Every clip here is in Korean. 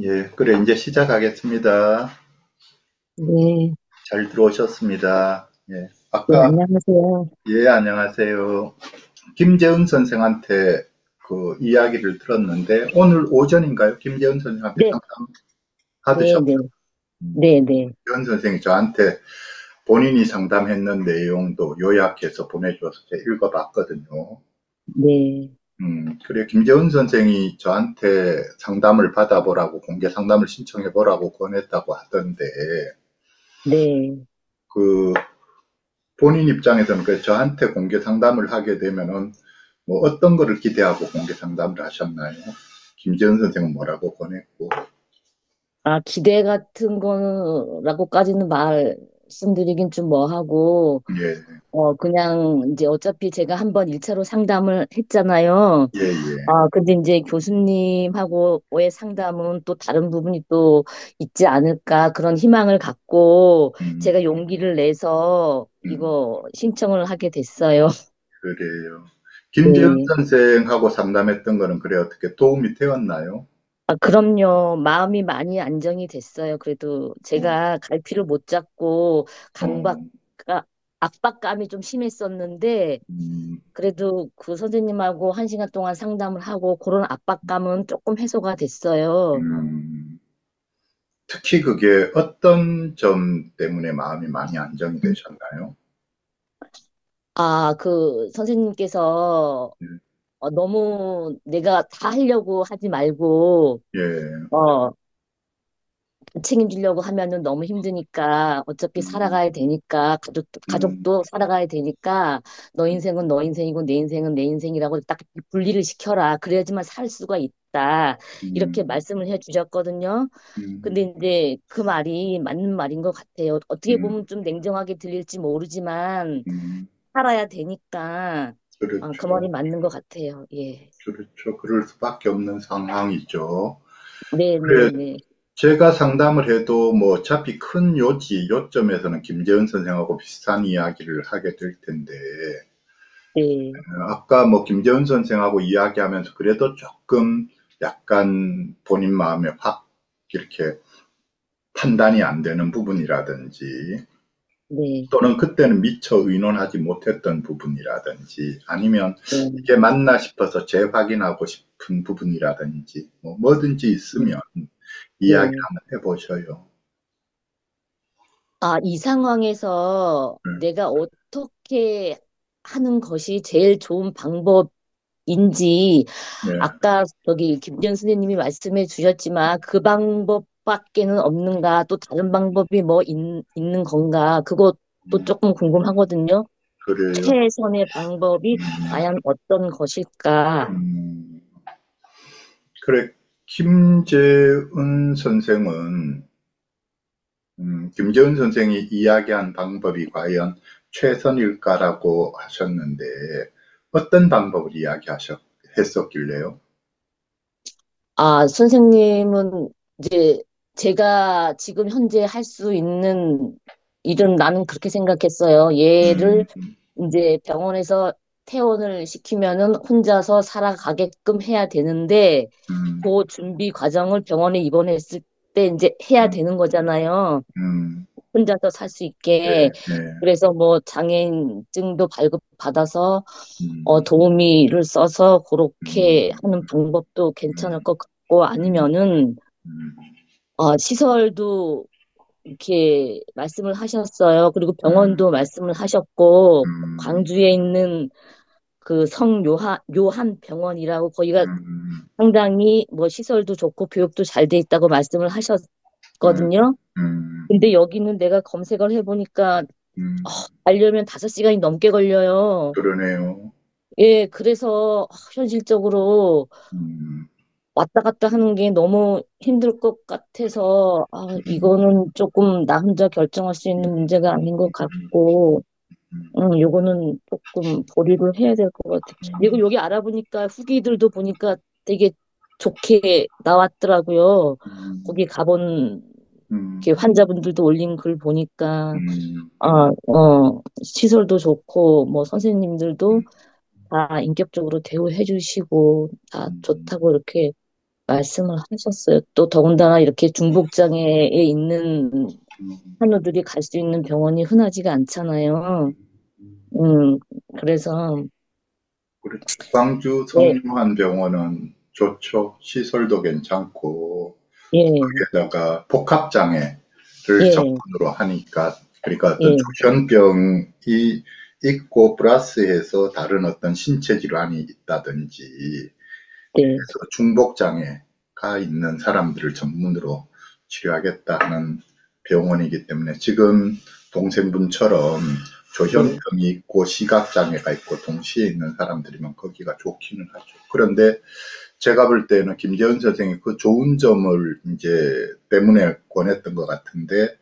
예, 그래, 이제 시작하겠습니다. 네, 잘 들어오셨습니다. 예, 네, 아까, 안녕하세요. 예, 안녕하세요. 김재훈 선생한테 그 이야기를 들었는데, 오늘 오전인가요? 김재훈 선생한테 네, 상담 네, 받으셨죠? 네, 네, 네, 재훈 선생이 저한테 본인이 상담했는 내용도 요약해서 보내줘서 제가 읽어봤거든요. 네, 그래, 김재훈 선생이 저한테 상담을 받아보라고, 공개 상담을 신청해보라고 권했다고 하던데, 네. 그 본인 입장에서는 그 저한테 공개 상담을 하게 되면은 뭐 어떤 거를 기대하고 공개 상담을 하셨나요? 김재현 선생은 뭐라고 권했고, 아, 기대 같은 거라고까지는 말씀드리긴 좀 뭐하고, 예, 그냥 이제 어차피 제가 한번 1차로 상담을 했잖아요. 예, 예, 아, 근데 이제 교수님하고의 상담은 또 다른 부분이 또 있지 않을까 그런 희망을 갖고 음, 제가 용기를 내서 음, 이거 신청을 하게 됐어요. 그래요. 김재현 네. 선생하고 상담했던 거는 그래 어떻게 도움이 되었나요? 아, 그럼요. 마음이 많이 안정이 됐어요. 그래도 어, 제가 갈피를 못 잡고 어, 압박감이 좀 심했었는데, 음, 그래도 그 선생님하고 1시간 동안 상담을 하고 그런 압박감은 조금 해소가 됐어요. 음. 특히 그게 어떤 점 때문에 마음이 많이 안정이 되셨나요? 아, 그 선생님께서 예, 너무 내가 다 하려고 하지 말고, 예, 어, 책임지려고 하면은 너무 힘드니까 어차피 음, 살아가야 되니까 음, 가족도 살아가야 되니까 너 인생은 너 인생이고 내 인생은 내 인생이라고 딱 분리를 시켜라. 그래야지만 살 수가 있다. 이렇게 음, 말씀을 해 주셨거든요. 음, 근데 이제 그 말이 맞는 말인 것 같아요. 어떻게 음, 보면 좀 냉정하게 들릴지 모르지만 음. 살아야 되니까 그 그렇죠. 말이 맞는 것 같아요. 예. 그렇죠. 그럴 수밖에 없는 상황이죠. 네, 네, 그래, 네. 제가 상담을 해도 뭐 어차피 큰 요점에서는 김재은 선생하고 비슷한 이야기를 하게 될 텐데, 네. 아까 뭐 김재은 선생하고 이야기하면서 그래도 조금 약간 본인 마음에 확 이렇게 판단이 안 되는 부분이라든지, 네. 또는 그때는 미처 의논하지 못했던 부분이라든지, 아니면 네. 이게 맞나 싶어서 재확인하고 싶은 부분이라든지, 뭐 뭐든지 네. 있으면 이야기 네. 한번 해보셔요. 아, 이 상황에서 음, 내가 어떻게 하는 것이 제일 좋은 방법인지, 네, 아까 저기 김전 선생님이 말씀해 주셨지만 그 방법밖에는 없는가, 또 다른 방법이 뭐 있는 건가, 그것도 음, 조금 궁금하거든요. 그래요. 최선의 방법이 과연 어떤 것일까? 음, 그래, 김재은 선생은, 김재은 선생이 이야기한 방법이 과연 최선일까라고 하셨는데, 어떤 방법을 했었길래요? 아, 선생님은 이제 제가 지금 현재 할 수 있는 일은 나는 그렇게 생각했어요. 음, 얘를 이제 병원에서 퇴원을 시키면은 혼자서 살아가게끔 해야 되는데, 음, 그 준비 과정을 병원에 입원했을 때 이제 해야 음, 되는 거잖아요. 음, 혼자서 살 수 네, 있게. 네, 그래서 뭐 장애인증도 발급받아서 음, 도우미를 써서 그렇게 음, 하는 방법도 괜찮을 음, 것 같고 음, 아니면은 음, 시설도 이렇게 말씀을 하셨어요. 그리고 음, 병원도 말씀을 하셨고 음, 광주에 있는 그 요한 병원이라고 거기가 음, 상당히 뭐 시설도 좋고 교육도 잘 돼 있다고 말씀을 음, 하셨거든요. 근데 여기는 내가 검색을 해보니까 어, 음, 가려면 5시간이 넘게 걸려요. 그러네요. 예, 그래서 현실적으로 음, 왔다 갔다 하는 게 너무 힘들 것 같아서, 음, 이거는 조금 나 혼자 결정할 수 있는 문제가 아닌 것 같고, 음, 요거는 조금 보류를 해야 될 것 같아요. 그리고 여기 알아보니까 후기들도 보니까 되게 좋게 나왔더라고요. 음, 거기 가본 음, 이렇게 환자분들도 올린 글 보니까, 음, 시설도 좋고, 뭐 선생님들도 다 인격적으로 대우해 주시고, 다 음, 좋다고 이렇게 말씀을 하셨어요. 또 더군다나 이렇게 중복장애에 있는 음, 환우들이 갈 수 있는 병원이 흔하지가 않잖아요. 음. 음, 그래서, 그렇죠. 광주 네, 성묘한병원은 좋죠. 시설도 괜찮고, 예, 거기에다가 복합장애를 예, 전문으로 하니까, 그러니까 어떤 예, 조현병이 있고, 플러스해서 다른 어떤 신체 질환이 있다든지, 네, 중복장애가 있는 사람들을 전문으로 치료하겠다 하는 병원이기 때문에 지금 동생분처럼 네, 조현병이 있고 시각장애가 있고 동시에 있는 사람들이면 거기가 좋기는 하죠. 그런데 제가 볼 때는 김재현 선생이 그 좋은 점을 이제 때문에 권했던 것 같은데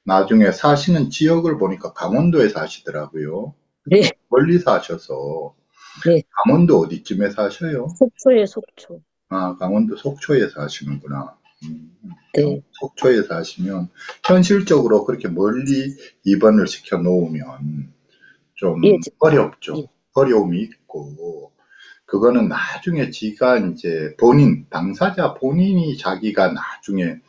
나중에 사시는 지역을 보니까 강원도에 사시더라고요. 네, 멀리 사셔서 네, 강원도 어디쯤에 사셔요? 속초에 속초. 아, 강원도 속초에 사시는구나. 네, 속초에 사시면 현실적으로 그렇게 멀리 입원을 시켜 놓으면 예, 좀 예, 어렵죠. 어려움이 있고, 그거는 나중에 지가 이제 본인, 당사자 본인이 자기가 나중에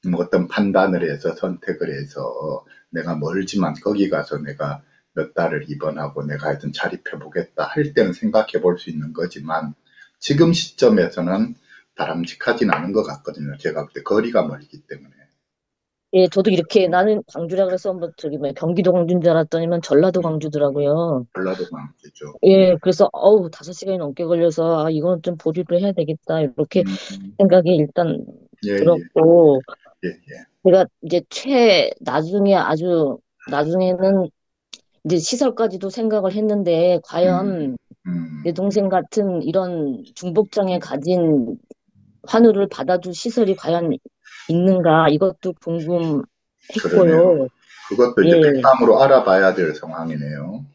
뭐 어떤 판단을 해서 선택을 해서 내가 멀지만 거기 가서 내가 몇 달을 입원하고 내가 하여튼 자립해 보겠다 할 때는 생각해 볼 수 있는 거지만 지금 시점에서는 바람직하진 않은 것 같거든요. 제가 볼 때 거리가 멀기 때문에. 예, 저도 이렇게 나는 광주라 그래서 뭐 저기 뭐 경기도 광주인 줄 알았더니만 전라도 음, 광주더라고요. 전라도 많겠죠. 예, 그래서 어우 5시간이 넘게 걸려서 아 이거는 좀 보류를 해야 되겠다 이렇게 생각이 일단 예, 예, 들었고 예, 예. 제가 이제 나중에 아주 나중에는 이제 시설까지도 생각을 했는데 음, 과연 내 음, 동생 같은 이런 중복장애 가진 환우를 받아줄 시설이 과연 있는가 이것도 그러네요. 궁금했고요. 그것도 이제 예, 백담으로 알아봐야 될 상황이네요.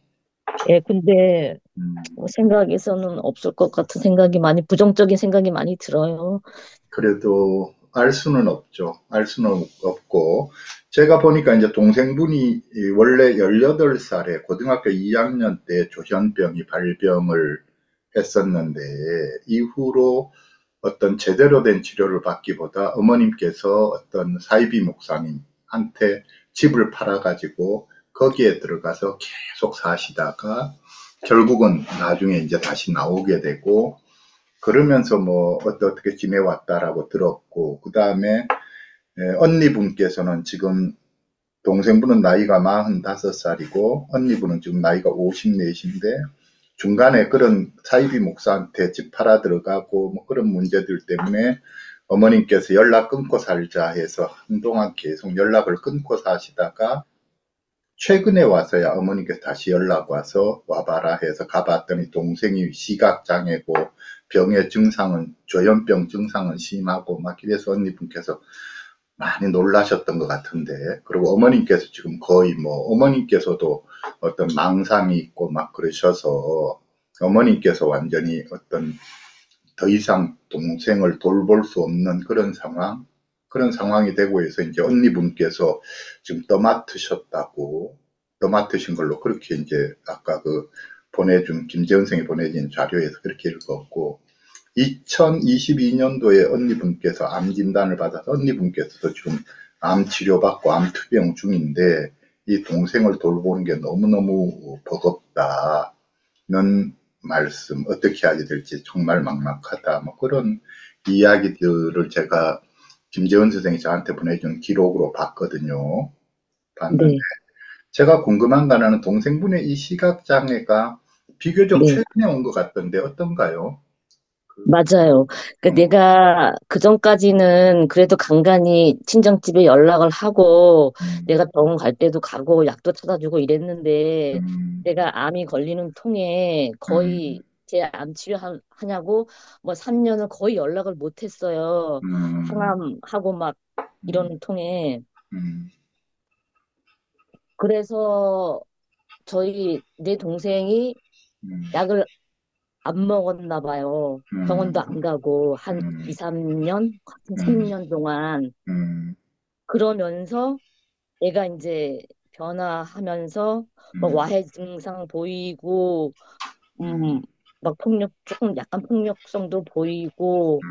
예, 근데 음. 생각에서는 없을 것 같은 생각이 많이 부정적인 생각이 많이 들어요. 그래도 알 수는 없죠. 알 수는 없고, 제가 보니까 이제 동생분이 원래 18살에 고등학교 2학년 때 조현병이 발병을 했었는데, 이후로 어떤 제대로 된 치료를 받기보다 어머님께서 어떤 사이비 목사님한테 집을 팔아가지고 거기에 들어가서 계속 사시다가 결국은 나중에 이제 다시 나오게 되고, 그러면서 뭐 어떻게 지내왔다라고 들었고 그 다음에 언니분께서는 지금 동생분은 나이가 45살이고 언니분은 지금 나이가 54인데 중간에 그런 사이비 목사한테 집 팔아 들어가고 뭐 그런 문제들 때문에 어머님께서 연락 끊고 살자 해서 한동안 계속 연락을 끊고 사시다가 최근에 와서야 어머니께서 다시 연락 와서 와봐라 해서 가봤더니 동생이 시각장애고 병의 증상은 조현병 증상은 심하고 막 이래서 언니분께서 많이 놀라셨던 것 같은데 그리고 어머님께서 지금 거의 뭐 어머님께서도 어떤 망상이 있고 막 그러셔서 어머님께서 완전히 어떤 더 이상 동생을 돌볼 수 없는 그런 상황이 되고 해서 이제 언니분께서 지금 떠맡으셨다고, 떠맡으신 걸로 그렇게 이제 아까 그 김재원 생이 보내준 자료에서 그렇게 읽었고, 2022년도에 언니분께서 암 진단을 받아서 언니분께서도 지금 암 치료받고 암 투병 중인데, 이 동생을 돌보는 게 너무너무 버겁다. 는 말씀, 어떻게 하게 될지 정말 막막하다. 뭐 그런 이야기들을 제가 김재원 선생이 저한테 보내준 기록으로 봤거든요. 봤는데 네, 제가 궁금한 거는 동생분의 이 시각장애가 비교적 네. 최근에 온 것 같던데 어떤가요? 그, 맞아요. 그 어, 내가 그전까지는 그래도 간간히 친정집에 연락을 하고 음, 내가 병원 갈 때도 가고 약도 찾아주고 이랬는데 음, 내가 암이 걸리는 통에 거의 음, 제 암 치료하냐고 뭐 3년을 거의 연락을 못 했어요. 음, 항암하고 막 음, 이러는 통에. 음, 그래서 내 동생이 음, 약을 안 먹었나 봐요. 병원도 음, 안 가고 한 2, 음, 3년, 한 음, 3년 동안 음, 그러면서 애가 이제 변화하면서 막 음, 와해 증상 보이고 음, 음, 막 조금 약간 폭력성도 보이고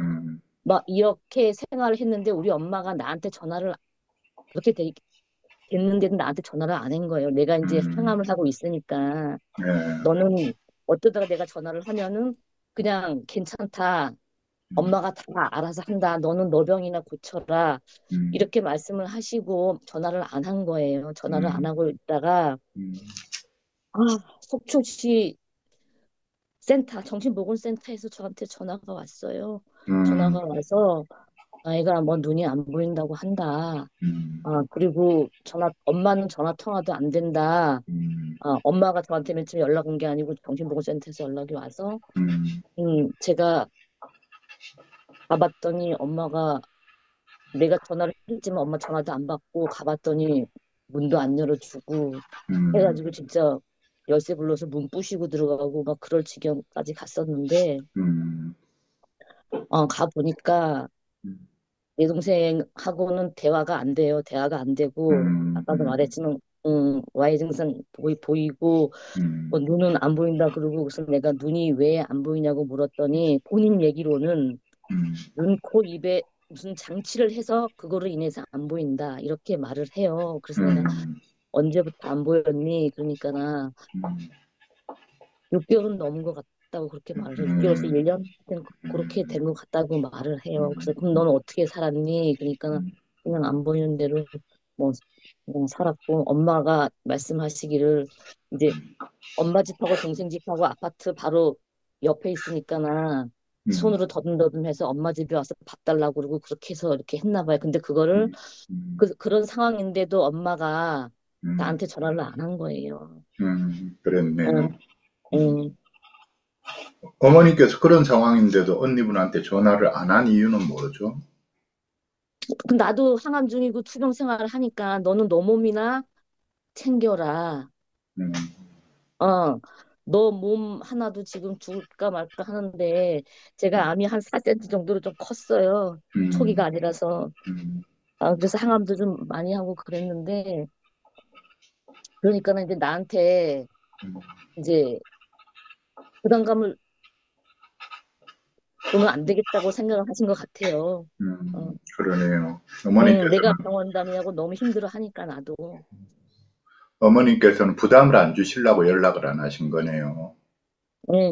막 이렇게 생활을 했는데 우리 엄마가 나한테 전화를 그렇게 됐는데도 나한테 전화를 안 한 거예요. 내가 이제 음, 항암을 하고 있으니까. 예, 너는 어쩌다가 내가 전화를 하면은 그냥 괜찮다. 음, 엄마가 다 알아서 한다. 너는 너 병이나 고쳐라. 음, 이렇게 말씀을 하시고 전화를 안 한 거예요. 전화를 안 음, 하고 있다가 음, 아, 속초시 정신보건센터에서 저한테 전화가 왔어요. 음, 전화가 와서 아이가 뭐 눈이 안 보인다고 한다. 음, 그리고 엄마는 전화 통화도 안 된다. 음, 엄마가 저한테 맨 처음에 연락 온 게 아니고 정신보건센터에서 연락이 와서, 음, 제가 가봤더니 엄마가 내가 전화를 했지만 엄마 전화도 안 받고 가봤더니 문도 안 열어주고 음, 해가지고 진짜 열쇠 불러서 문 부시고 들어가고 막 그럴 지경까지 갔었는데, 음, 가보니까 내 동생하고는 대화가 안 돼요. 대화가 안 되고, 음, 아까도 말했지만, Y 증상 보이고, 뭐 음, 눈은 안 보인다 그러고, 그래서 내가 눈이 왜 안 보이냐고 물었더니, 본인 얘기로는 음, 눈, 코, 입에 무슨 장치를 해서 그거로 인해서 안 보인다. 이렇게 말을 해요. 그래서 내가 음, 언제부터 안 보였니? 그러니까 나 음, 6개월은 넘은 것 같다고 그렇게 말을 해요. 6개월에서 음, 1년? 그렇게 음, 된 것 같다고 말을 해요. 그래서 그럼 음, 너는 어떻게 살았니? 그러니까 그냥 안 보이는 대로 뭐 그냥 살았고 엄마가 말씀하시기를 이제 엄마 집하고 동생 집하고 아파트 바로 옆에 있으니까나 음, 손으로 더듬더듬해서 엄마 집에 와서 밥 달라고 그러고 그렇게 해서 이렇게 했나 봐요. 근데 그거를 음, 음, 그런 상황인데도 엄마가 음, 나한테 전화를 안 한 거예요. 그랬네요. 어, 음. 어머니께서 그런 상황인데도 언니분한테 전화를 안 한 이유는 뭐죠? 나도 항암 중이고 투병 생활을 하니까 너는 너 몸이나 챙겨라. 음, 어, 너 몸 하나도 지금 죽을까 말까 하는데 제가 암이 한 4cm 정도로 좀 컸어요. 초기가 음, 아니라서. 음, 그래서 항암도 좀 많이 하고 그랬는데 그러니까는 이제 나한테 음, 이제 부담감을 주면 안 되겠다고 생각을 하신 것 같아요. 어, 그러네요. 내가 어머니께서는, 병원 다니냐고 너무 힘들어 하니까 나도. 어머니께서는 부담을 안 주시려고 연락을 안 하신 거네요.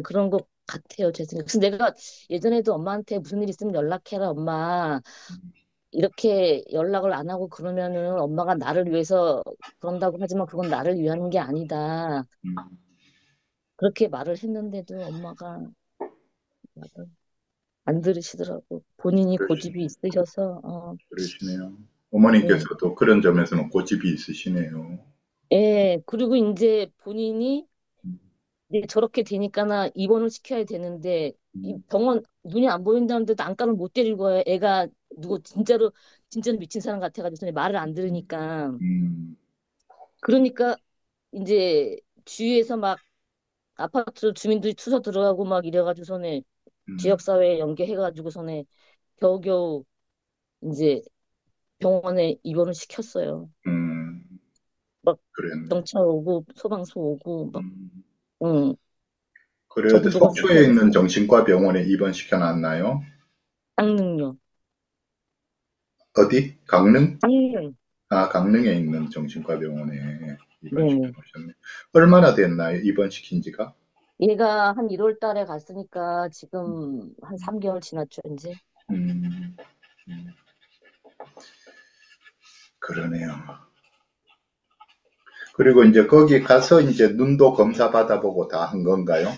그런 것 같아요, 제 생각. 그래서 내가 예전에도 엄마한테 무슨 일 있으면 연락해라, 엄마. 이렇게 연락을 안 하고 그러면은 엄마가 나를 위해서 그런다고 하지만 그건 나를 위한 게 아니다. 음, 그렇게 말을 했는데도 엄마가 말을 안 들으시더라고. 본인이 그러시, 고집이 있으셔서, 그러시네요. 예. 어머니께서도 그런 점에서는 고집이 있으시네요. 예, 그리고 이제 본인이 음, 이제 저렇게 되니까나 입원을 시켜야 되는데 이 음, 병원 눈이 안 보인다는데도 안과를 못 데리고 가요. 애가 누구 진짜로 미친 사람 같아가지고 말을 안 들으니까. 음, 그러니까 이제 주위에서 막 아파트 주민들이 투서 들어가고 막 이래가지고서는 음, 지역사회에 연계해가지고서는 겨우겨우 이제 병원에 입원을 시켰어요. 음, 막 그랬네. 경찰 오고 소방서 오고 막 음. 응. 그래도 속초에 있는 정신보건센터에서 정신과 병원에 입원시켜 놨나요? 강릉요. 어디? 강릉? 강릉. 아, 강릉에 있는 정신과 병원에 입원시켜 네네. 놓으셨네. 얼마나 됐나요? 입원시킨 지가? 얘가 한 1월 달에 갔으니까 지금 한 3개월 지났죠, 이제. 음, 음, 그러네요. 그리고 이제 거기 가서 이제 눈도 검사 받아보고 다 한 건가요?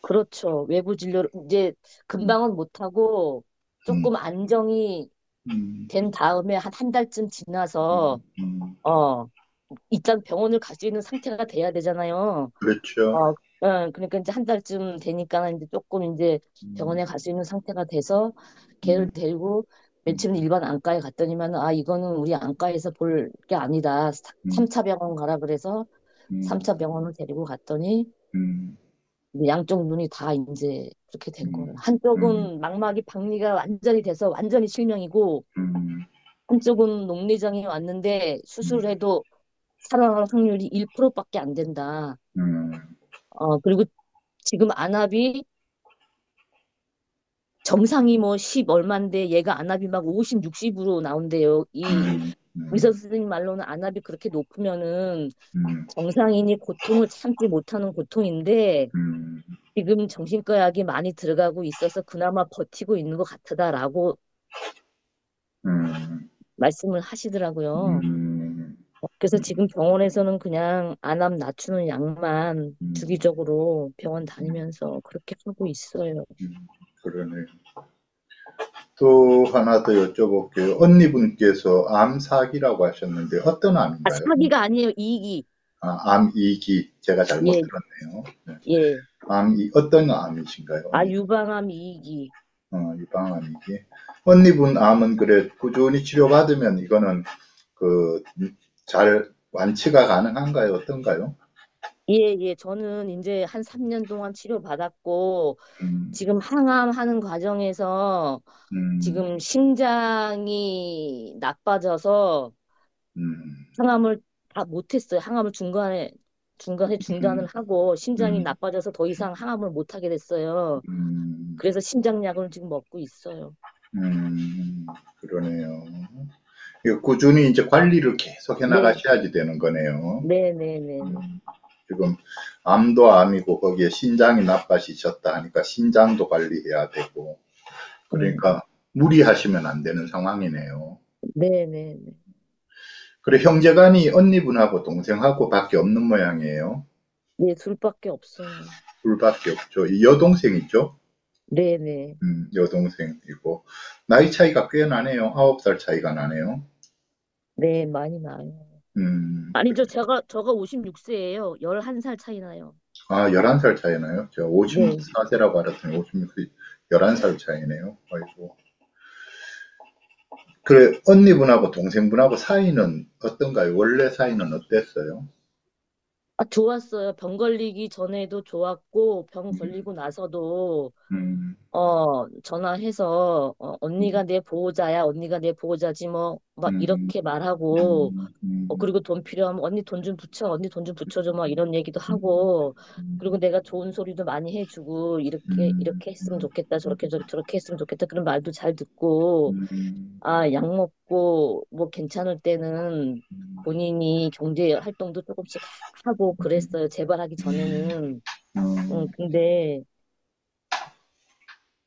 그렇죠. 외부 진료를 이제 음, 금방은 못하고 음, 조금 안정이 음, 된 다음에 한 달쯤 지나서, 음. 어, 일단 병원을 갈 수 있는 상태가 돼야 되잖아요. 그렇죠. 그러니까 이제 한 달쯤 되니까 이제 조금 이제 음, 병원에 갈 수 있는 상태가 돼서 걔를 음, 데리고 맨 음, 처음 일반 안과에 갔더니만 이거는 우리 안과에서 볼 게 아니다. 음, 3차 병원 가라 그래서 음, 3차 병원을 데리고 갔더니 음, 이제 양쪽 눈이 다 이제 그렇게 된 거예요. 음, 음, 한쪽은 망막이 박리가 완전히 돼서 완전히 실명이고 음, 한쪽은 녹내장이 왔는데 음, 수술해도 살아날 확률이 1%밖에 안 된다. 음, 그리고 지금 안압이 정상이 뭐 10 얼마인데 얘가 안압이 막 50, 60으로 나온대요. 이 음, 의사 음, 선생님 말로는 안압이 그렇게 높으면은 음, 정상인이 고통을 참지 못하는 고통인데 음, 지금 정신과 약이 많이 들어가고 있어서 그나마 버티고 있는 것 같다라고 음, 말씀을 하시더라고요. 음, 그래서 지금 병원에서는 그냥 안압 낮추는 약만 음, 주기적으로 병원 다니면서 그렇게 하고 있어요. 그러네요. 또 하나 더 여쭤볼게요. 언니분께서 암사기라고 하셨는데 어떤 아, 암인가요? 사기가 아니에요. 이기. 암 2기 제가 잘못 예, 들었네요. 네. 예. 어떤 암이신가요, 아, 언니? 유방암 이기. 유방암이기. 언니분 암은 그래 꾸준히 치료받으면 이거는 그 잘 완치가 가능한가요? 어떤가요? 예, 예. 저는 이제 한 3년 동안 치료받았고, 음, 지금 항암하는 과정에서 음, 지금 심장이 나빠져서 음, 항암을 다 못했어요. 항암을 중간에 중단을 음, 하고 심장이 음, 나빠져서 더 이상 항암을 못하게 됐어요. 음, 그래서 심장약을 지금 먹고 있어요. 그러네요. 이거 꾸준히 이제 관리를 계속 해 네, 나가셔야지 되는 거네요. 네, 네, 네, 네. 음, 지금 암도 암이고 거기에 신장이 나빠지셨다 하니까 신장도 관리해야 되고 음, 그러니까 무리하시면 안 되는 상황이네요. 네, 네, 네. 그래 형제간이 언니분하고 동생하고 밖에 없는 모양이에요. 네, 둘밖에 없어요. 둘밖에 없죠. 이 여동생이죠. 네, 네. 여동생이고 나이 차이가 꽤 나네요. 9살 차이가 나네요. 네, 많이 나요. 그래. 아니죠. 저가 56세예요. 11살 차이 나요. 11살 차이나요? 제가 네. 54세라고 알았더니 56세, 11살 차이네요. 아이고. 그래, 언니분하고 동생분하고 사이는 어떤가요? 원래 사이는 어땠어요? 아, 좋았어요. 병 걸리기 전에도 좋았고, 병 음, 걸리고 나서도, 음, 전화해서, 언니가 내 보호자야, 언니가 내 보호자지, 뭐, 막 음, 이렇게 말하고, 음, 음, 그리고 돈 필요하면 언니 돈 좀 붙여, 언니 돈 좀 붙여줘, 막 이런 얘기도 음, 하고, 그리고 내가 좋은 소리도 많이 해주고, 음, 이렇게 했으면 좋겠다, 저렇게 했으면 좋겠다, 그런 말도 잘 듣고, 음, 아, 약 먹고, 뭐 괜찮을 때는 본인이 경제 활동도 조금씩 하고 그랬어요. 재발하기 전에는. 음, 근데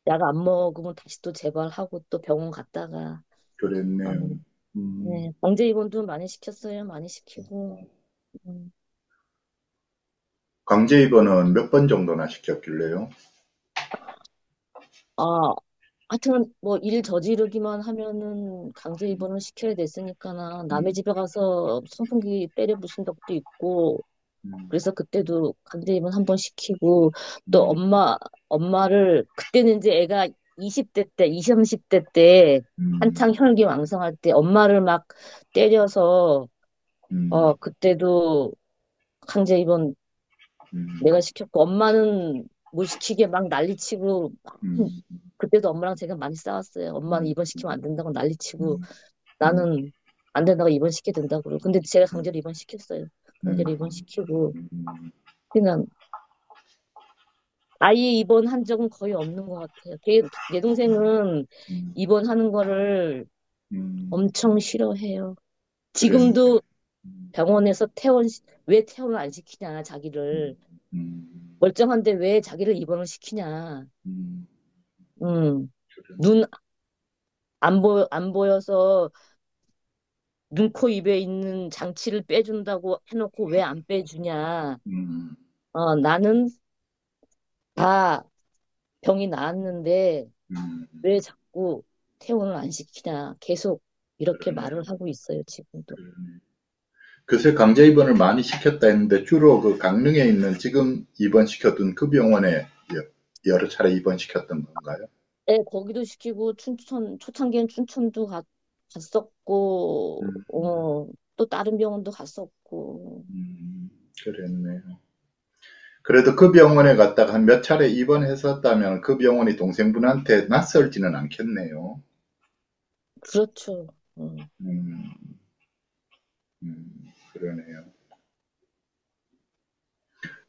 약 안 먹으면 다시 또 재발하고 또 병원 갔다가, 아, 그랬네요. 음, 네, 강제 입원도 많이 시켰어요. 많이 시키고. 음. 강제 입원은 몇 번 정도나 시켰길래요? 아, 하여튼 뭐 일 저지르기만 하면은 강제 입원을 시켜야 됐으니까나 남의 음, 집에 가서 선풍기 때려 부순 적도 있고 음, 그래서 그때도 강제 입원 한 번 시키고 또 음, 엄마를 그때는 이제 애가 20대 때, 20, 30대 때 음, 한창 혈기왕성할 때 엄마를 막 때려서 음, 그때도 강제 입원 음, 내가 시켰고 엄마는 못 시키게 막 난리치고 음, 그때도 엄마랑 제가 많이 싸웠어요. 엄마는 음, 입원시키면 안 된다고 난리치고 음, 음, 나는 안 된다고 입원시켜야 된다고 그러고 근데 제가 강제로 입원시켰어요. 음, 강제로 입원시키고 음, 그냥 아예 입원한 적은 거의 없는 것 같아요. 내 동생은 음, 입원하는 거를 음, 엄청 싫어해요. 그랬네. 지금도 음, 병원에서 왜 퇴원을 안 시키냐, 자기를. 음, 멀쩡한데 왜 자기를 입원을 시키냐. 음, 음, 그랬네. 눈 안 보여서 눈, 코, 입에 있는 장치를 빼준다고 해놓고 왜 안 빼주냐. 음, 나는 다 병이 나았는데 음, 왜 자꾸 퇴원을 안 시키냐. 계속 이렇게 그러네. 말을 하고 있어요, 지금도. 그러네. 그새 강제 입원을 많이 시켰다 했는데 주로 그 강릉에 있는 지금 입원시켰던 그 병원에 여러 차례 입원시켰던 건가요? 네, 거기도 시키고 초창기엔 춘천도 갔었고 음, 또 다른 병원도 갔었고 음, 그랬네요. 그래도 그 병원에 갔다가 한 몇 차례 입원했었다면 그 병원이 동생분한테 낯설지는 않겠네요. 그렇죠. 음. 음, 그러네요.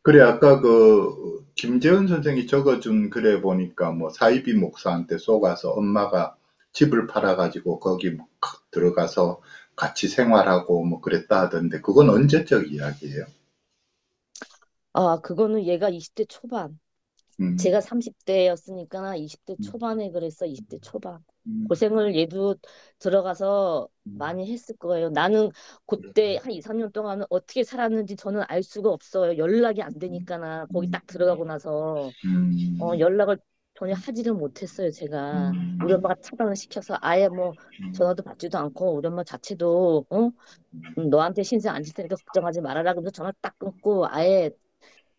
그래, 아까 그 김재은 선생이 적어준 글에 보니까 뭐 사이비 목사한테 속아서 엄마가 집을 팔아가지고 거기 뭐 들어가서 같이 생활하고 뭐 그랬다 하던데 그건 언제적 이야기예요? 아, 그거는 얘가 20대 초반. 음, 제가 30대였으니까 20대 음, 초반에 그랬어, 20대 초반. 음, 고생을 얘도 들어가서 음, 많이 했을 거예요. 나는 그때 한 2, 3년 동안은 어떻게 살았는지 저는 알 수가 없어요. 연락이 안 되니까나 거기 음, 딱 들어가고 나서 음, 연락을 전혀 하지를 못했어요, 제가. 우리 음, 엄마가 차단을 시켜서 아예 뭐 전화도 받지도 않고 우리 엄마 자체도 너한테 신세 안 질 테니까 걱정하지 말아라. 그러면서 전화 딱 끊고 아예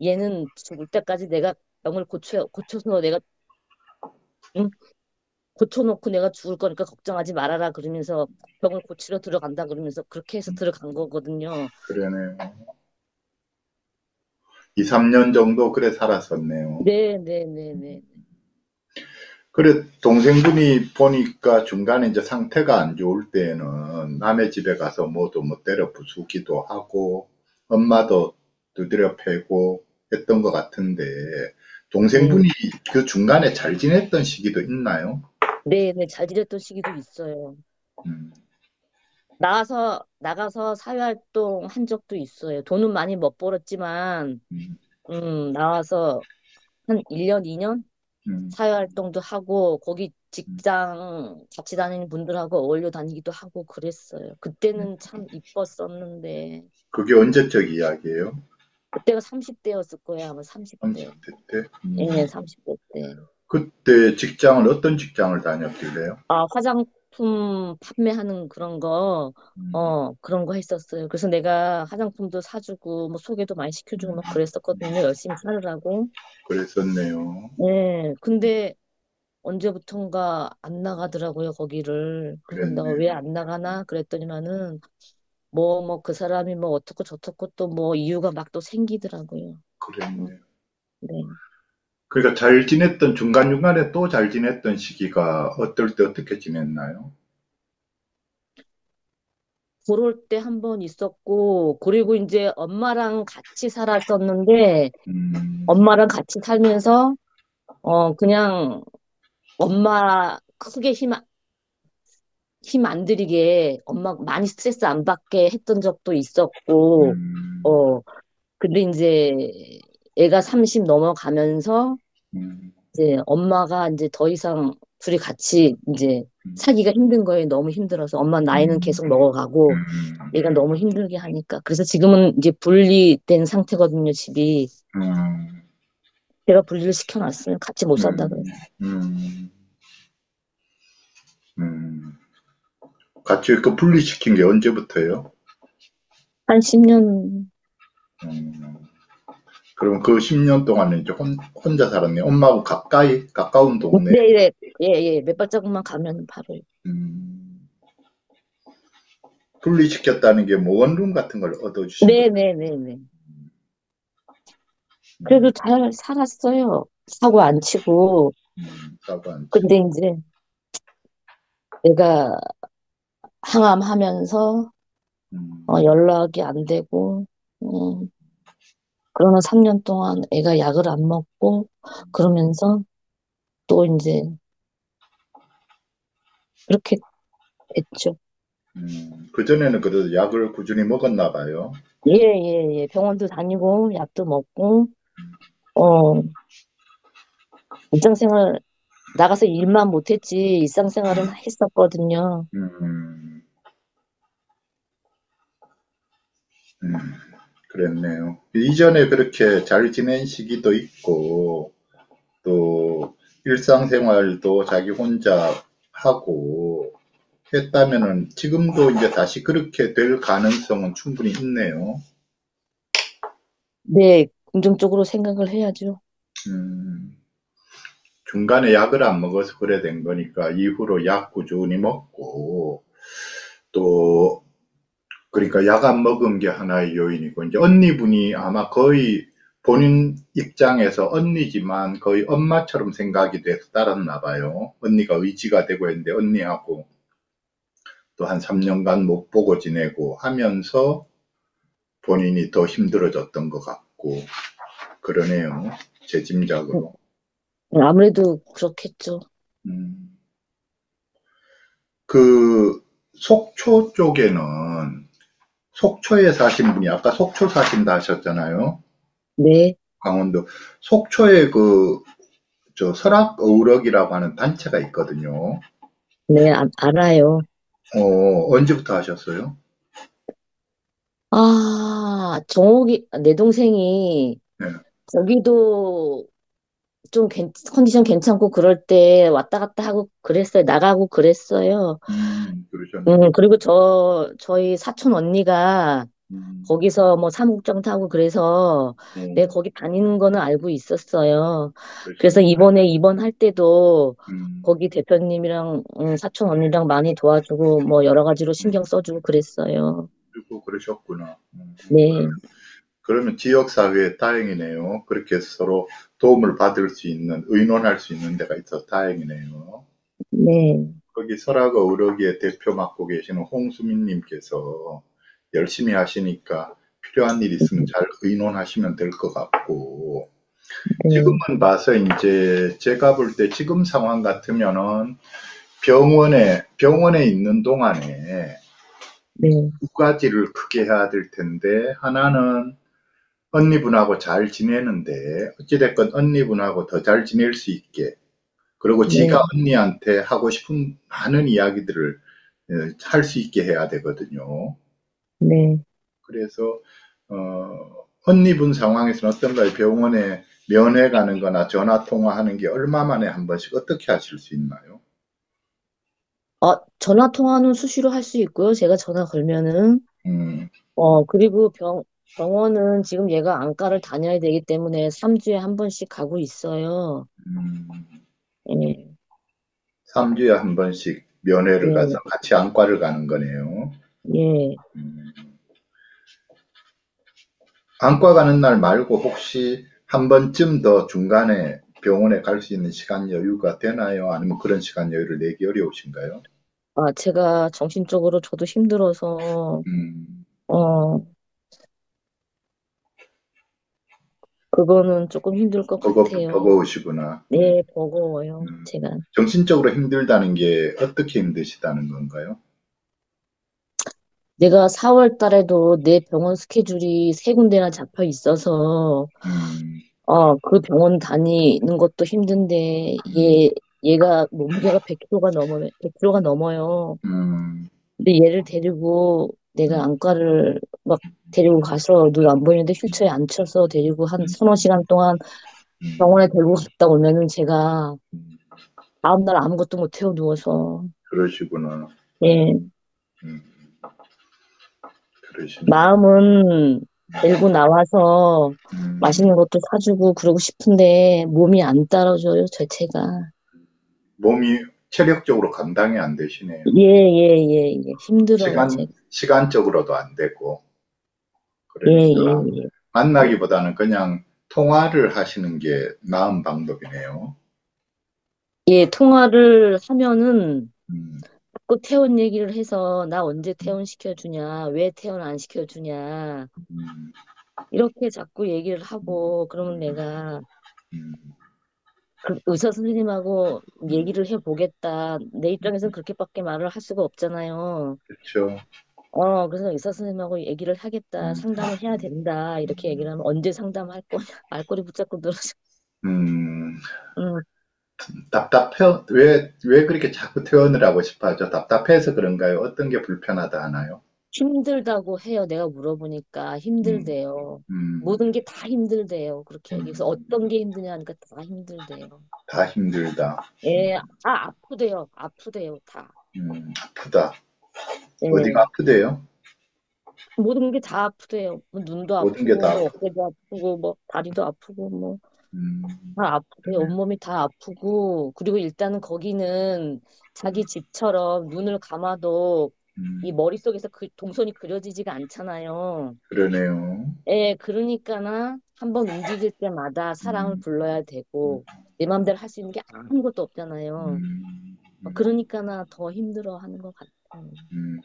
얘는 죽을 때까지 내가 병을 고쳐서 내가 응? 고쳐놓고 내가 죽을 거니까 걱정하지 말아라 그러면서 병을 고치러 들어간다 그러면서 그렇게 해서 들어간 거거든요. 그러네요. 2, 3년 정도 그래 살았었네요. 네, 네, 네, 네. 그래, 동생분이 보니까 중간에 이제 상태가 안 좋을 때에는 남의 집에 가서 뭐도 뭐 때려 부수기도 하고, 엄마도 두드려 패고 했던 것 같은데, 네, 동생분이 그 중간에 잘 지냈던 시기도 있나요? 네, 네, 잘 지냈던 시기도 있어요. 음, 나가서 사회활동 한 적도 있어요. 돈은 많이 못 벌었지만, 음, 나와서 한 1년, 2년 음, 사회활동도 하고, 거기 음. 직장 같이 다니는 분들하고 어울려 다니기도 하고 그랬어요. 그때는 참 이뻤었는데, 그게 언제적 이야기예요? 그때가 30대였을 거야, 아마 30대. 30대 때? 예, 30대 때. 그때 직장을, 어떤 직장을 다녔길래요? 아, 화장품 판매하는 음, 그런 거 했었어요. 그래서 내가 화장품도 사주고, 뭐 소개도 많이 시켜주고 막 그랬었거든요. 열심히 살으라고. 그랬었네요. 네, 근데 언제부턴가 안 나가더라고요, 거기를. 그래서 내가 그랬네요. 왜 안 나가나 그랬더니만은, 뭐 그 사람이 뭐 어떻고 저떻고 또 뭐 이유가 막 또 생기더라고요. 음, 그랬네요. 네. 그러니까 잘 지냈던 중간중간에 또 잘 지냈던 시기가 어떨 때 어떻게 지냈나요? 그럴 때 한 번 있었고, 그리고 이제 엄마랑 같이 살았었는데, 음, 엄마랑 같이 살면서, 그냥 엄마 크게 힘 안 들이게 엄마 많이 스트레스 안 받게 했던 적도 있었고, 음, 어, 근데 이제 애가 30 넘어가면서 음, 이제 엄마가 이제 더 이상 둘이 같이 이제 음, 살기가 힘든 거예요. 너무 힘들어서. 엄마 나이는 음, 계속 먹어가고, 얘가 너무 힘들게 하니까. 그래서 지금은 이제 분리된 상태거든요, 집이. 음, 제가 분리를 시켜놨어요. 같이 못 산다 음, 그래서. 음, 음. 같이 그 분리시킨 게 언제부터예요? 한 10년, 음, 그럼 그 10년 동안은 이제 혼자 살았네요. 엄마하고 가까운 동네. 네, 네, 예, 예, 몇 발자국만 가면 바로. 음, 분리시켰다는 게 뭐 원룸 같은 걸 얻어주신 거예요? 네, 네, 네, 네. 그래도 음, 잘 살았어요. 사고 안 치고. 사고 안 근데 치고. 이제 내가 항암하면서 음, 연락이 안 되고, 음, 그러는 3년 동안 애가 약을 안 먹고, 그러면서 또 이제 그렇게 됐죠. 그전에는 그래도 약을 꾸준히 먹었나 봐요. 예, 예, 예. 병원도 다니고, 약도 먹고, 어, 일상생활, 나가서 일만 못했지, 일상생활은 했었거든요. 음, 음, 그랬네요. 이전에 그렇게 잘 지낸 시기도 있고, 또 일상생활도 자기 혼자 하고 했다면은 지금도 이제 다시 그렇게 될 가능성은 충분히 있네요. 네, 긍정적으로 생각을 해야죠. 음, 중간에 약을 안 먹어서 그래 된 거니까 이후로 약 꾸준히 먹고 또 그러니까 약 안 먹은 게 하나의 요인이고 이제 언니분이 아마 거의 본인 입장에서 언니지만 거의 엄마처럼 생각이 돼서 따랐나 봐요. 언니가 의지가 되고 했는데 언니하고 또 한 3년간 못 보고 지내고 하면서 본인이 더 힘들어졌던 것 같고 그러네요. 제 짐작으로. 아무래도 그렇겠죠. 음. 그 속초 쪽에는 속초에 사신 분이 아까 속초 사신다 하셨잖아요. 네, 강원도. 속초에 저 설악 어우럭이라고 하는 단체가 있거든요. 네, 알아요. 언제부터 하셨어요? 아, 정옥이, 내 동생이 네. 거기도 좀 컨디션 괜찮고 그럴 때 왔다 갔다 하고 그랬어요. 나가고 그랬어요. 그러셨네요. 그리고 저희 사촌 언니가 음, 거기서 뭐 사무국장 타고 그래서 네, 내가 거기 다니는 거는 알고 있었어요. 그래서 그러셨네요. 이번에 입원할 때도 음, 거기 대표님이랑 사촌 언니랑 많이 도와주고 뭐 여러 가지로 네. 신경 써주고 그랬어요. 그리고 그러셨구나. 네, 그러면 지역사회에 다행이네요. 그렇게 서로 도움을 받을 수 있는, 의논할 수 있는 데가 있어서 다행이네요. 네, 거기 설악어 우러기의 대표 맡고 계시는 홍수민님께서 열심히 하시니까 필요한 일 있으면 잘 의논하시면 될 것 같고, 네, 지금은 봐서 이제 제가 볼 때 지금 상황 같으면은 병원에 있는 동안에 네, 두 가지를 크게 해야 될 텐데, 하나는 언니분하고 잘 지내는데, 어찌됐건 언니분하고 더 잘 지낼 수 있게, 그리고 네, 지가 언니한테 하고 싶은 많은 이야기들을 할 수 있게 해야 되거든요. 네. 그래서, 언니분 상황에서는 어떤가요? 병원에 면회 가는 거나 전화 통화하는 게 얼마 만에 한 번씩 어떻게 하실 수 있나요? 전화 통화는 수시로 할 수 있고요. 제가 전화 걸면은. 음, 그리고 병원은 지금 얘가 안과를 다녀야 되기 때문에 3주에 한 번씩 가고 있어요. 음, 예, 3주에 한 번씩 면회를 가서 예, 같이 안과를 가는 거네요. 예. 음, 안과 가는 날 말고 혹시 한 번쯤 더 중간에 병원에 갈 수 있는 시간 여유가 되나요? 아니면 그런 시간 여유를 내기 어려우신가요? 제가 정신적으로 저도 힘들어서, 음, 어, 그거는 조금 힘들 것 같아요. 버거우시구나. 네, 버거워요, 음. 제가. 정신적으로 힘들다는 게 어떻게 힘드시다는 건가요? 내가 4월 달에도 내 병원 스케줄이 세 군데나 잡혀 있어서, 음, 그 병원 다니는 것도 힘든데, 음, 얘가 몸무게가 100kg가 넘어요. 음, 근데 얘를 데리고 내가 음, 안과를 막 데리고 가서 눈 안 보이는데 휠체어에 앉혀서 데리고 한 음, 서너 시간 동안 음, 병원에 데리고 갔다 오면은 제가 음. 다음날 아무것도 못해요, 누워서. 그러시구나. 예. 음, 그러시네요. 마음은 데리고 나와서 음, 맛있는 것도 사주고 그러고 싶은데 몸이 안 따라줘요, 제가. 몸이 체력적으로 감당이 안 예, 되시네요. 예, 예, 예. 힘들어요, 제가. 시간적으로도 안 되고. 예, 그러니까 예, 예. 만나기보다는 그냥 통화를 하시는 게 나은 방법이네요. 예, 통화를 하면은 음, 자꾸 퇴원 얘기를 해서 나 언제 퇴원시켜주냐, 왜 퇴원 안 시켜주냐, 음, 이렇게 자꾸 얘기를 하고, 그러면 내가 음, 그 의사 선생님하고 음, 얘기를 해보겠다. 내 입장에서는 그렇게밖에 말을 할 수가 없잖아요. 그렇죠. 그래서 의사 선생님하고 얘기를 하겠다. 음, 상담을 해야 된다. 이렇게 얘기를 하면 언제 상담할 거냐. 말꼬리 붙잡고 늘어져. 음, 음, 왜 그렇게 자꾸 퇴원을 하고 싶어 하죠? 답답해서 그런가요? 어떤 게 불편하다 하나요? 힘들다고 해요. 내가 물어보니까 음, 힘들대요. 음, 모든 게 다 힘들대요. 그렇게 얘기해서 음, 어떤 게 힘드냐 하니까 다 힘들대요. 다 힘들다. 예, 다 아프대요. 아프대요, 다. 아프다. 어디가 예, 아프대요? 모든 게 다 아프대요. 뭐 눈도 모든 게 아프고, 다 뭐 아프다. 어깨도 아프고, 뭐 다리도 아프고, 뭐 음, 다 아프대요. 그러네. 온몸이 다 아프고, 그리고 일단은 거기는 자기 집처럼 눈을 감아도 이 음, 머릿속에서 그 동선이 그려지지가 않잖아요. 그러네요. 예, 그러니까나 한번 움직일 때마다 사람을 음, 불러야 되고, 내 마음대로 할 수 있는 게 아무것도 없잖아요. 음, 음, 그러니까나 더 힘들어 하는 것 같아요. 음,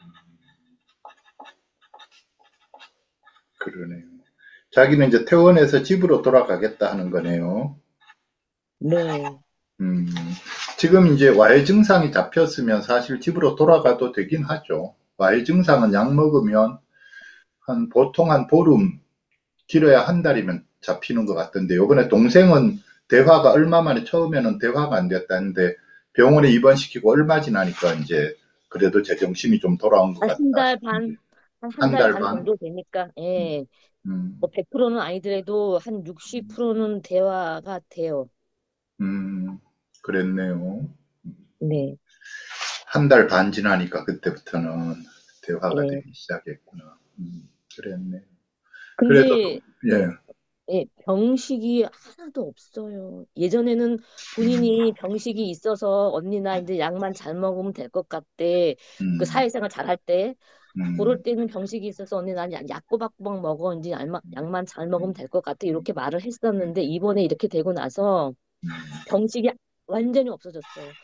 그러네요. 자기는 이제 퇴원해서 집으로 돌아가겠다 하는 거네요. 네. 음, 지금 이제 와해 증상이 잡혔으면 사실 집으로 돌아가도 되긴 하죠. 와해 증상은 약 먹으면 보통 한 보름, 길어야 한 달이면 잡히는 것 같던데, 요번에 동생은 대화가 얼마 만에 처음에는 대화가 안 됐다는데 병원에 입원시키고 얼마 지나니까 이제 그래도 제정신이 좀 돌아온 것 한 같다. 달 반, 한 한 한 달 달 반 반? 정도 되니까, 음, 예. 뭐 음, 100%는 아니더라도 한 60%는 대화가 돼요. 음, 그랬네요. 네. 한 달 반 지나니까 그때부터는 대화가 예. 되기 시작했구나. 그랬네. 그래도, 근데 예, 예, 병식이 하나도 없어요. 예전에는 본인이 병식이 있어서 언니나 이제 약만 잘 먹으면 될 것 같대. 그 음, 사회생활 잘할 때. 그럴 음, 때는 병식이 있어서 언니 난 약 꼬박꼬박 먹어. 이제 약만 잘 먹으면 될 것 같아. 이렇게 말을 했었는데 이번에 이렇게 되고 나서 병식이 완전히 없어졌어요.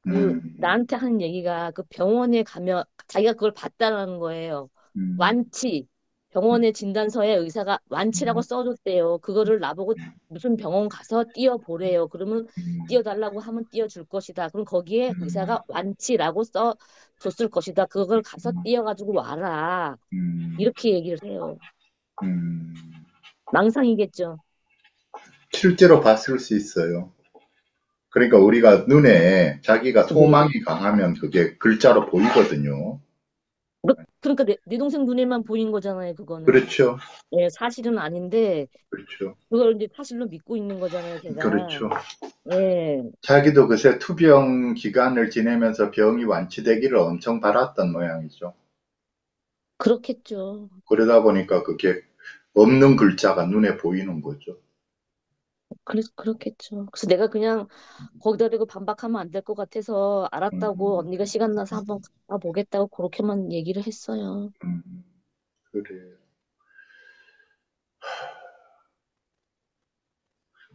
그 음, 나한테 하는 얘기가 그 병원에 가면 자기가 그걸 봤다라는 거예요. 음, 완치. 병원의 진단서에 의사가 완치라고 음, 써줬대요. 그거를 나보고 무슨 병원 가서 띄워보래요. 그러면 음, 띄워달라고 하면 띄워줄 것이다. 그럼 거기에 음, 의사가 완치라고 써줬을 것이다. 그걸 가서 띄워가지고 와라. 음, 이렇게 얘기를 해요. 음. 망상이겠죠. 실제로 봤을 수 있어요. 그러니까 우리가 눈에 자기가 네. 소망이 강하면 그게 글자로 보이거든요. 그러니까 내 동생 눈에만 보인 거잖아요, 그거는. 그렇죠. 예, 사실은 아닌데, 그렇죠. 그걸 이제 사실로 믿고 있는 거잖아요, 제가. 그렇죠. 예, 자기도 그새 투병 기간을 지내면서 병이 완치되기를 엄청 바랐던 모양이죠. 그렇겠죠. 그러다 보니까 그게 없는 글자가 눈에 보이는 거죠. 그렇겠죠. 그래서 내가 그냥 거기다 대고 반박하면 안 될 것 같아서 알았다고 음, 언니가 시간 나서 한번 가보겠다고 그렇게만 얘기를 했어요. 음, 그래.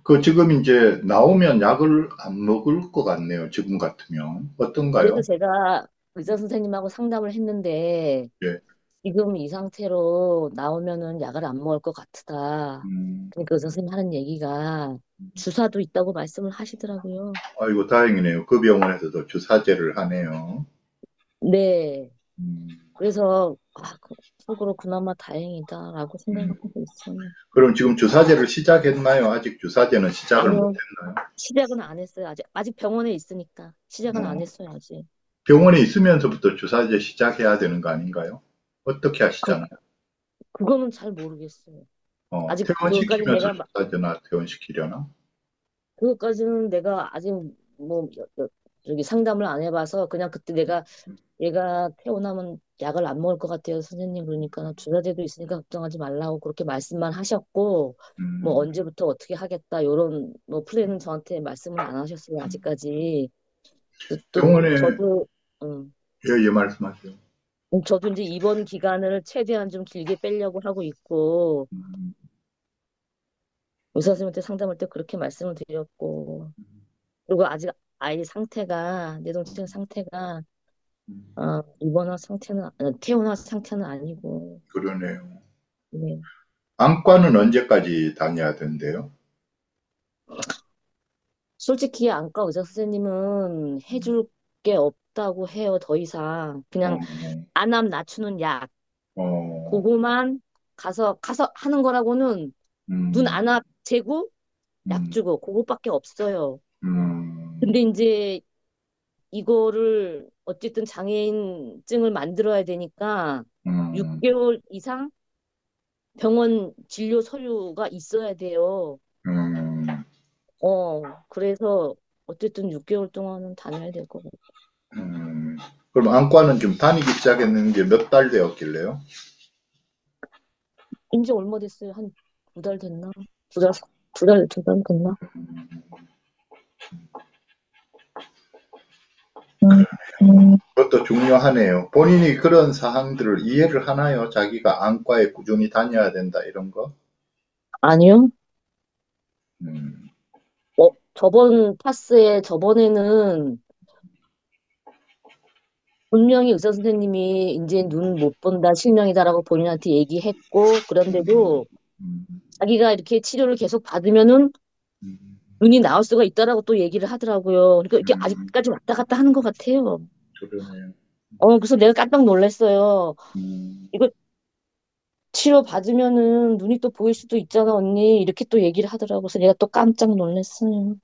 그 지금 이제 나오면 약을 안 먹을 것 같네요. 지금 같으면. 그래서 어떤가요? 제가 의사 선생님하고 상담을 했는데, 예. 지금 이 상태로 나오면은 약을 안 먹을 것 같다. 음, 그러니까 의사 선생님 하는 얘기가 주사도 있다고 말씀을 하시더라고요. 아이고, 다행이네요. 그 병원에서도 주사제를 하네요. 네. 음, 그래서 속으로 그나마 다행이다라고 생각을 음. 하고 있어요. 그럼 지금 주사제를 시작했나요? 아직 주사제는 시작을 아니요, 못했나요? 시작은 안 했어요. 아직 병원에 있으니까 시작은 안 어, 했어요, 아직. 병원에 있으면서부터 주사제 시작해야 되는 거 아닌가요? 어떻게 그 하시잖아요. 그거는 잘 모르겠어요. 아직 그것까지 퇴원시키면서 주사제나 퇴원시키려나? 그것까지는 내가 아직 뭐 저기 상담을 안 해봐서 그냥 그때 내가 얘가 퇴원하면 약을 안 먹을 것 같아요, 선생님. 그러니까 주사제도 있으니까 걱정하지 말라고 그렇게 말씀만 하셨고, 뭐 음, 언제부터 어떻게 하겠다, 요런 뭐 플랜은 저한테 말씀은 안 하셨어요, 아직까지. 또 병원에, 저도, 음, 예, 예, 말씀하세요. 저도 이제 입원 기간을 최대한 좀 길게 빼려고 하고 있고, 음, 의사 선생님한테 상담할 때 그렇게 말씀을 드렸고, 그리고 아직 아이 상태가, 내 동생 상태가, 음, 입원한 상태는, 퇴원한 상태는 아니고, 그러네요. 네. 안과는 언제까지 다녀야 된대요? 솔직히 안과 의사 선생님은 해줄 게 없다고 해요, 더 이상. 그냥 어, 안암 낮추는 약, 어, 그거만 가서 하는 거라고는 눈 음, 안압 재고 약 음, 주고 그것밖에 없어요. 음, 근데 이제 이거를 어쨌든 장애인증을 만들어야 되니까 음, 6개월 이상 병원 진료 서류가 있어야 돼요. 음, 그래서 어쨌든 6개월 동안은 다녀야 될 것 같아요. 음. 그럼 안과는 좀 다니기 시작했는 게 몇 달 되었길래요? 이제 얼마 됐어요? 한 2달 됐나? 2달, 2달 됐나? 음, 그것도 중요하네요. 본인이 그런 사항들을 이해를 하나요? 자기가 안과에 꾸준히 다녀야 된다, 이런 거? 아니요. 음, 저번 파스에 저번에는 분명히 의사 선생님이 이제 눈 못 본다, 실명이다라고 본인한테 얘기했고, 음, 그런데도 음, 자기가 이렇게 치료를 계속 받으면은 음, 눈이 나올 수가 있다라고 또 얘기를 하더라고요. 그러니까 이렇게 음, 아직까지 왔다 갔다 하는 것 같아요. 그러네요. 그래서 내가 깜짝 놀랐어요. 음, 이거 치료 받으면은 눈이 또 보일 수도 있잖아, 언니. 이렇게 또 얘기를 하더라고. 그래서 내가 또 깜짝 놀랐어요.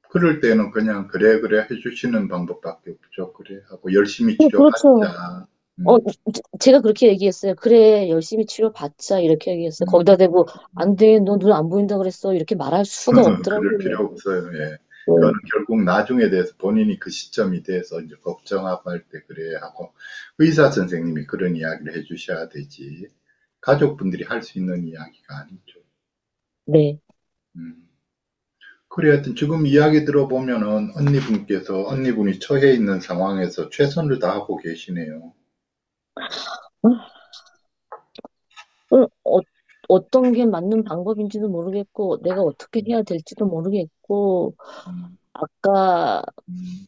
그럴 때는 그냥 그래, 그래 해주시는 방법밖에 없죠. 그래 하고 열심히 그렇죠. 치료받자. 어, 음, 제가 그렇게 얘기했어요. 그래, 열심히 치료받자. 이렇게 얘기했어요. 음, 거기다 대고, 안 음. 돼, 너 눈 안 보인다 그랬어. 이렇게 말할 수가 그럴 없더라고요. 필요 없어요. 예. 그거는 네. 결국 나중에 대해서 본인이 그 시점이 돼서 이제 걱정하고 할 때 그래 하고 의사 선생님이 그런 이야기를 해주셔야 되지. 가족분들이 할 수 있는 이야기가 아니죠. 네. 음. 그래, 하여튼 지금 이야기 들어보면은 언니분이 처해 있는 상황에서 최선을 다하고 계시네요. 어떤 게 맞는 방법인지도 모르겠고, 내가 어떻게 해야 될지도 모르겠고, 음, 아까 음,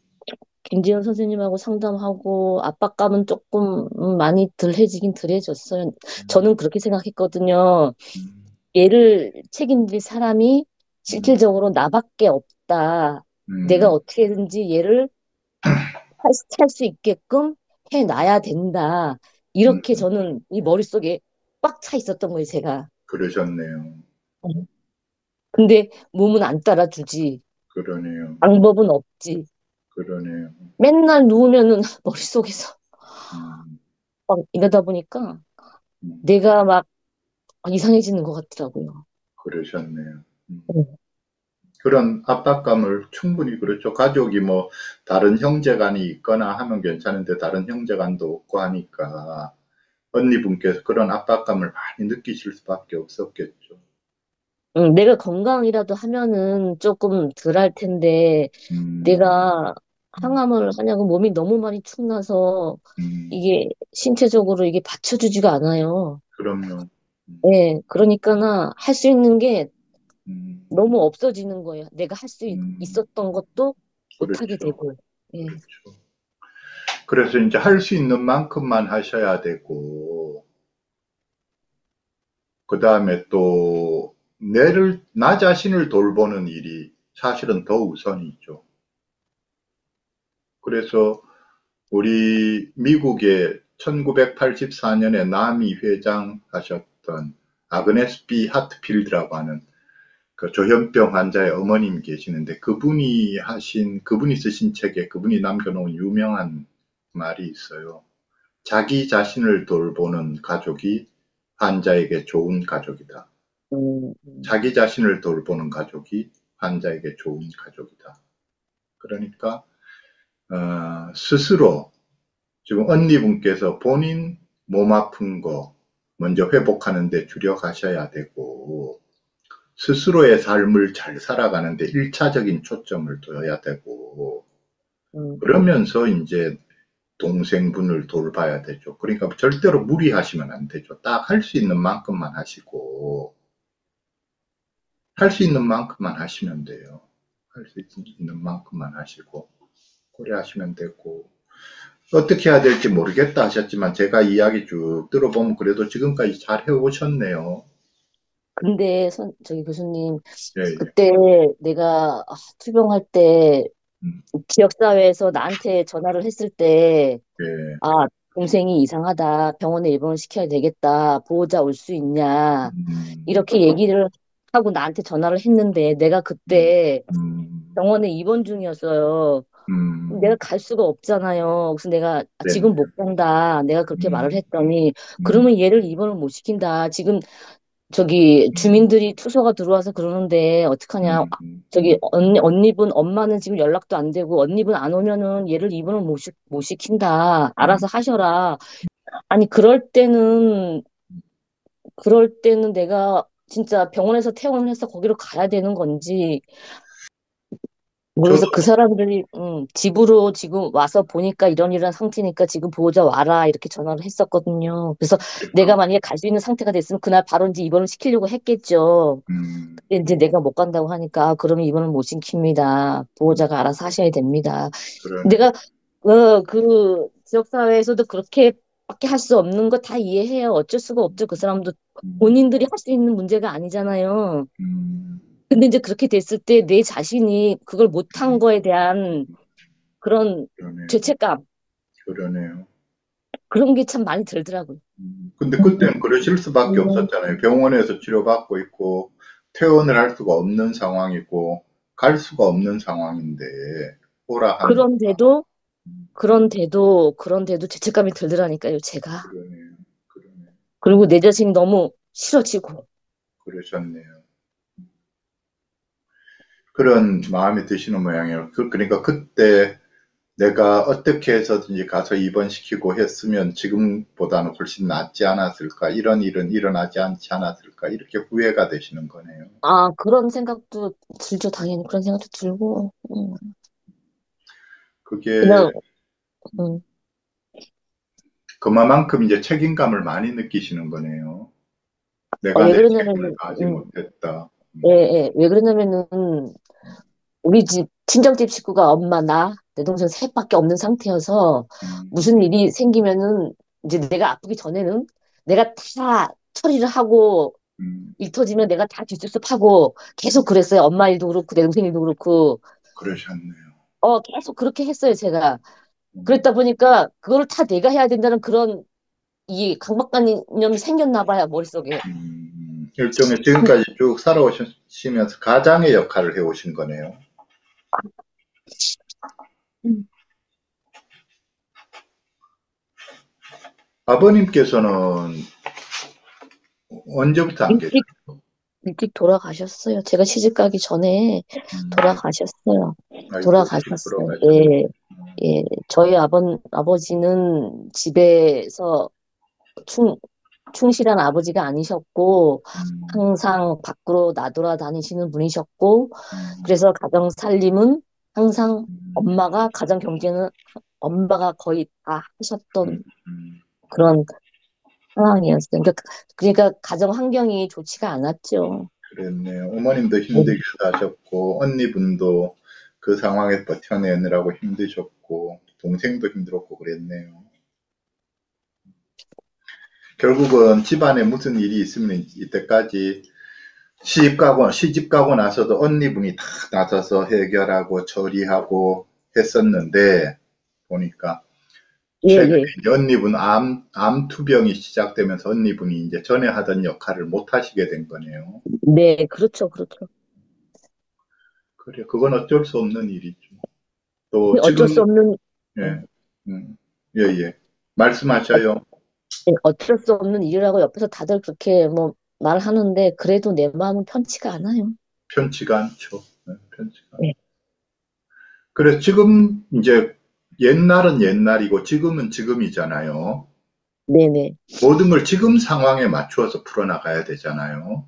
김지현 선생님하고 상담하고 압박감은 조금 많이 덜해졌어요. 음, 저는 그렇게 생각했거든요. 음, 얘를 책임질 사람이 음, 실질적으로 나밖에 없다. 내가 음, 어떻게든지 얘를 살 수 있게끔 해놔야 된다. 이렇게 음, 저는 이 머릿속에 꽉 차 있었던 거예요, 제가. 그러셨네요. 근데 몸은 안 따라주지. 그러네요. 방법은 없지. 그러네요. 맨날 누우면은 머릿속에서 음, 막 이러다 보니까 음, 내가 막 이상해지는 것 같더라고요. 그러셨네요. 음. 네. 그런 압박감을 충분히 그렇죠. 가족이 뭐 다른 형제간이 있거나 하면 괜찮은데 다른 형제간도 없고 하니까 언니분께서 그런 압박감을 많이 느끼실 수밖에 없었겠죠. 내가 건강이라도 하면은 조금 덜 할 텐데, 음, 내가 음, 항암을 하냐고 몸이 너무 많이 축나서 음, 이게 신체적으로 이게 받쳐주지가 않아요. 그럼요. 음, 예, 그러니까나 할 수 있는 게 음, 너무 없어지는 거예요. 내가 할 수 음, 있었던 것도 못하게 그렇죠. 되고. 예. 그렇죠. 그래서 이제 할 수 있는 만큼만 하셔야 되고, 그 다음에 또, 나 자신을 돌보는 일이 사실은 더 우선이죠. 그래서 우리 미국의 1984년에 남이 회장하셨던 아그네스 B 하트필드라고 하는 그 조현병 환자의 어머님 계시는데 그분이 쓰신 책에 그분이 남겨놓은 유명한 말이 있어요. 자기 자신을 돌보는 가족이 환자에게 좋은 가족이다. 음, 자기 자신을 돌보는 가족이 환자에게 좋은 가족이다. 그러니까 스스로 지금 언니분께서 본인 몸 아픈 거 먼저 회복하는 데 주력하셔야 되고 스스로의 삶을 잘 살아가는데 일차적인 초점을 둬야 되고 음, 그러면서 이제 동생분을 돌봐야 되죠. 그러니까 절대로 무리하시면 안 되죠. 딱 할 수 있는 만큼만 하시고 할 수 있는 만큼만 하시면 돼요. 할 수 있는 만큼만 하시고 그래 하시면 되고 어떻게 해야 될지 모르겠다 하셨지만 제가 이야기 쭉 들어보면 그래도 지금까지 잘 해오셨네요. 근데 저기 교수님, 예, 예. 그때 내가 투병할 때 음, 지역사회에서 나한테 전화를 했을 때, 예. 아, 동생이 이상하다. 병원에 입원을 시켜야 되겠다. 보호자 올 수 있냐. 음, 이렇게 얘기를 하고 나한테 전화를 했는데 내가 음, 그때 음, 병원에 입원 중이었어요. 내가 음, 갈 수가 없잖아요. 그래서 내가 네네. 지금 못 간다. 내가 그렇게 말을 음, 했더니 음, 그러면 얘를 입원을 못 시킨다. 지금 저기 음, 주민들이 투서가 들어와서 그러는데 어떡하냐. 저기 음, 언니분 엄마는 지금 연락도 안 되고 언니분 안 오면은 얘를 입원을 못 시킨다. 음, 알아서 하셔라. 아니 그럴 때는 내가 진짜 병원에서 퇴원을 해서 거기로 가야 되는 건지 저도, 그래서 그 사람들이 집으로 지금 와서 보니까 이런 상태니까 지금 보호자 와라 이렇게 전화를 했었거든요. 그래서 내가 만약에 갈 수 있는 상태가 됐으면 그날 바로 이제 입원을 시키려고 했겠죠. 음, 근데 이제 내가 못 간다고 하니까 그러면 입원을 못 시킵니다. 보호자가 알아서 하셔야 됩니다. 그러네. 내가 그 지역사회에서도 그렇게 밖에 할 수 없는 거 다 이해해요. 어쩔 수가 없죠. 그 사람도 음, 본인들이 할 수 있는 문제가 아니잖아요. 음, 근데 이제 그렇게 됐을 때 내 자신이 그걸 못한 거에 대한 그런 그러네요. 죄책감, 그러네요. 그런 게 참 많이 들더라고요. 근데 그때는 그러실 수밖에 음, 없었잖아요. 병원에서 치료받고 있고, 퇴원을 할 수가 없는 상황이고, 갈 수가 없는 상황인데, 오라 하는, 그런데도, 음, 그런데도 죄책감이 들더라니까요, 제가. 그러네요. 그러네요. 그리고 내 자신이 너무 싫어지고. 그러셨네요. 그런 마음이 드시는 모양이에요. 그러니까 그때 내가 어떻게 해서든지 가서 입원시키고 했으면 지금보다는 훨씬 낫지 않았을까, 이런 일은 일어나지 않지 않았을까, 이렇게 후회가 되시는 거네요. 아, 그런 생각도 들죠, 당연히. 그런 생각도 들고. 그게 그냥, 음. 그만큼 이제 책임감을 많이 느끼시는 거네요. 내가 왜 내 책임을 그러냐면은, 다하지 못했다. 예, 예. 왜 그러냐면은, 우리 집, 친정집 식구가 엄마, 나, 내 동생 셋밖에 없는 상태여서, 음, 무슨 일이 생기면은, 이제 내가 아프기 전에는, 내가 다 처리를 하고, 음, 일 터지면 내가 다 뒷수습하고, 계속 그랬어요. 엄마 일도 그렇고, 내 동생 일도 그렇고, 그러셨네요. 계속 그렇게 했어요, 제가. 음, 그랬다 보니까, 그걸 다 내가 해야 된다는 그런, 이 강박관념이 생겼나 봐요, 머릿속에. 일종의 지금까지 쭉 살아오시면서 가장의 역할을 해오신 거네요. 음. 아버님께서는 언제부터 안 계셨어요? 일찍, 일찍 돌아가셨어요. 제가 시집 가기 전에 음, 돌아가셨어요. 아이고, 일찍 돌아가셨어요. 돌아가셨네. 예, 예. 저희 아버지는 집에서 충, 충실한 아버지가 아니셨고, 음, 항상 밖으로 나돌아다니시는 분이셨고, 음, 그래서 가정 살림은 항상 음, 가정 경제는 엄마가 거의 다 하셨던 음, 음. 그런 상황이었어요. 그러니까 가정 환경이 좋지가 않았죠. 그랬네요. 어머님도 네, 힘들기도 하셨고, 언니분도 그 상황에 버텨내느라고 힘드셨고, 동생도 힘들었고 그랬네요. 결국은 집안에 무슨 일이 있으면 이때까지 시집 가고 나서도 언니분이 다 나서서 해결하고 처리하고 했었는데, 보니까 예, 최근에 예. 이제 언니분 암 투병이 시작되면서 언니분이 이제 전에 하던 역할을 못 하시게 된 거네요. 네, 그렇죠, 그렇죠. 그래, 그건 어쩔 수 없는 일이죠. 또 어쩔 수 지금, 없는, 예, 예, 예. 말씀하셔요. 어쩔 수 없는 일이라고 옆에서 다들 그렇게 뭐 말하는데, 그래도 내 마음은 편치가 않아요. 편치가 않죠. 네, 편치가 않죠. 네, 그래, 지금 이제 옛날은 옛날이고 지금은 지금이잖아요. 네네, 모든 걸 지금 상황에 맞추어서 풀어나가야 되잖아요.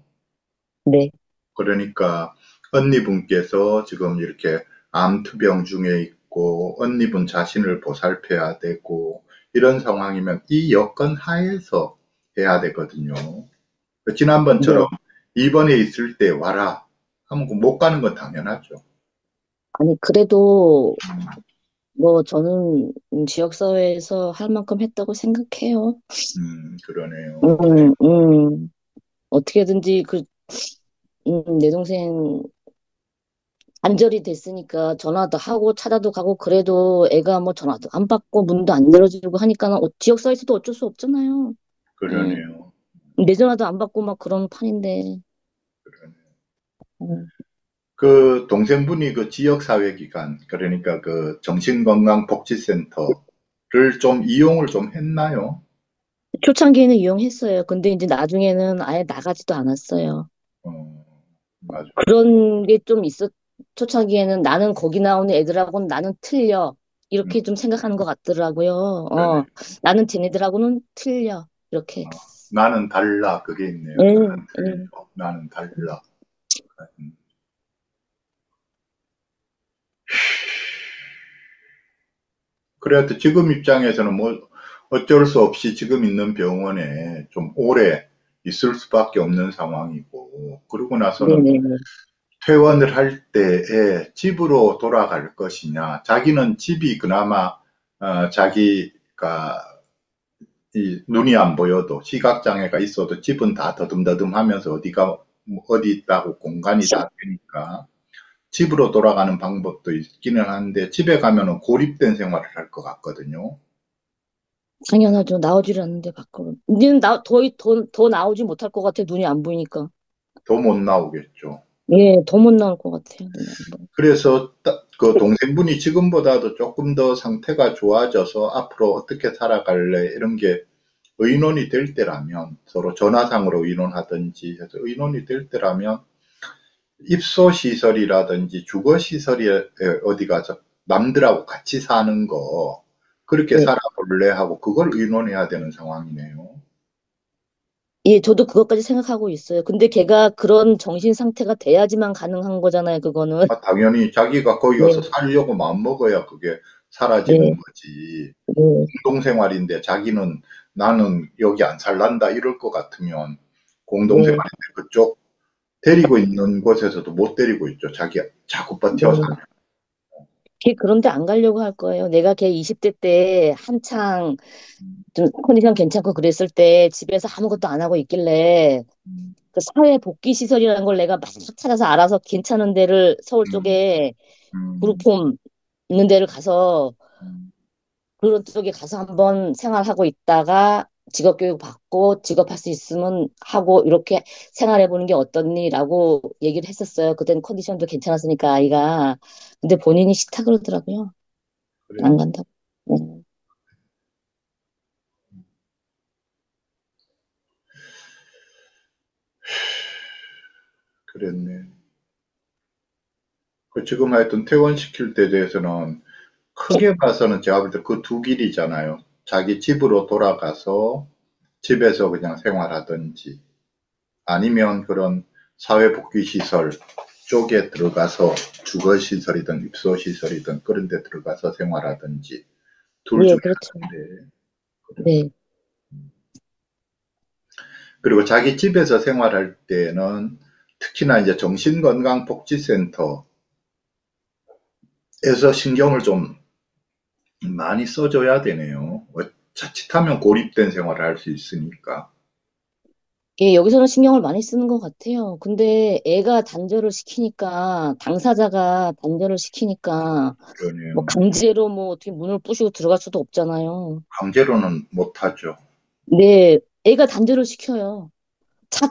네, 그러니까 언니분께서 지금 이렇게 암투병 중에 있고 언니분 자신을 보살펴야 되고 이런 상황이면 이 여건 하에서 해야 되거든요. 지난번처럼 네. 입원해 있을 때 와라 하면 못 가는 건 당연하죠. 아니, 그래도 뭐 저는 지역사회에서 할 만큼 했다고 생각해요. 그러네요. 다행. 어떻게든지 내 동생 안절이 됐으니까 전화도 하고 찾아도 가고 그래도 애가 뭐 전화도 안 받고 문도 안 열어주고 하니까 지역사회에서도 어쩔 수 없잖아요. 음, 그러네요. 내 전화도 안 받고 막 그런 판인데. 그러네요. 음, 그 동생분이 그 지역사회기관, 그러니까 그 정신건강복지센터를 좀 이용을 좀 했나요? 초창기에는 이용했어요. 근데 이제 나중에는 아예 나가지도 않았어요. 어, 맞아요. 그런 게 좀 초창기에는 나는 거기 나오는 애들하고는 나는 틀려. 음, 이렇게 좀 생각하는 것 같더라고요. 그러네. 나는 쟤네들하고는 틀려. 이렇게. 나는 달라. 그게 있네요. 예, 나는 예. 틀려. 나는 달라. 음. 그래도 지금 입장에서는 뭐 어쩔 수 없이 지금 있는 병원에 좀 오래 있을 수밖에 없는 상황이고, 그러고 나서는 네네네. 퇴원을 할 때에 집으로 돌아갈 것이냐, 자기는 집이 그나마 자기가 이 눈이 안 보여도 시각장애가 있어도 집은 다 더듬더듬하면서 어디가 어디 있다고 공간이 다 되니까 집으로 돌아가는 방법도 있기는 한데 집에 가면은 고립된 생활을 할 것 같거든요. 당연하죠. 나오질 않는데 밖으로. 이제는 더 나오지 못할 것 같아. 눈이 안 보이니까. 더 못 나오겠죠. 예, 더 못 나올 것 같아요. 눈이 안 보여. 그래서 그 동생분이 지금보다도 조금 더 상태가 좋아져서 앞으로 어떻게 살아갈래 이런 게 의논이 될 때라면 서로 전화상으로 의논하든지 해서 의논이 될 때라면 입소시설이라든지 주거시설에 어디 가서 남들하고 같이 사는 거 그렇게 네. 살아볼래 하고 그걸 의논해야 되는 상황이네요. 예, 저도 그것까지 생각하고 있어요. 근데 걔가 그런 정신 상태가 돼야지만 가능한 거잖아요, 그거는. 아, 당연히 자기가 거기 가서 네, 살려고 마음먹어야 그게 사라지는 네, 거지. 네, 공동생활인데 자기는 나는 여기 안 살란다 이럴 것 같으면 네, 공동생활인데 그쪽 데리고 있는 곳에서도 못 데리고 있죠. 자기 자꾸 버텨서. 네. 걔 그런데 안 가려고 할 거예요. 내가 걔 20대 때 한창 좀 컨디션 괜찮고 그랬을 때 집에서 아무것도 안 하고 있길래 그 사회 복귀 시설이라는 걸 내가 막 찾아서 알아서 괜찮은 데를 서울 음, 쪽에 음, 그룹홈 있는 데를 가서 음, 그런 쪽에 가서 한번 생활하고 있다가 직업 교육 받고 직업할 수 있으면 하고 이렇게 생활해 보는 게 어떻니라고 얘기를 했었어요. 그때는 컨디션도 괜찮았으니까 아이가. 근데 본인이 싫다 그러더라고요. 안 그래요. 간다고. 네. 그랬네. 그 지금 하여튼 퇴원시킬 때 대해서는 크게 봐서는 제가 볼 때 그 두 길이잖아요. 자기 집으로 돌아가서 집에서 그냥 생활하든지 아니면 그런 사회복귀시설 쪽에 들어가서 주거시설이든 입소시설이든 그런 데 들어가서 생활하든지 둘 예, 중에 그렇죠. 하나인데 네. 그리고 자기 집에서 생활할 때는 특히나 이제 정신건강복지센터에서 신경을 좀 많이 써줘야 되네요. 자칫하면 고립된 생활을 할 수 있으니까. 예, 여기서는 신경을 많이 쓰는 것 같아요. 근데 애가 단절을 시키니까, 당사자가 단절을 시키니까, 뭐 그러네요. 강제로 뭐 어떻게 문을 부시고 들어갈 수도 없잖아요. 강제로는 못하죠. 네, 애가 단절을 시켜요.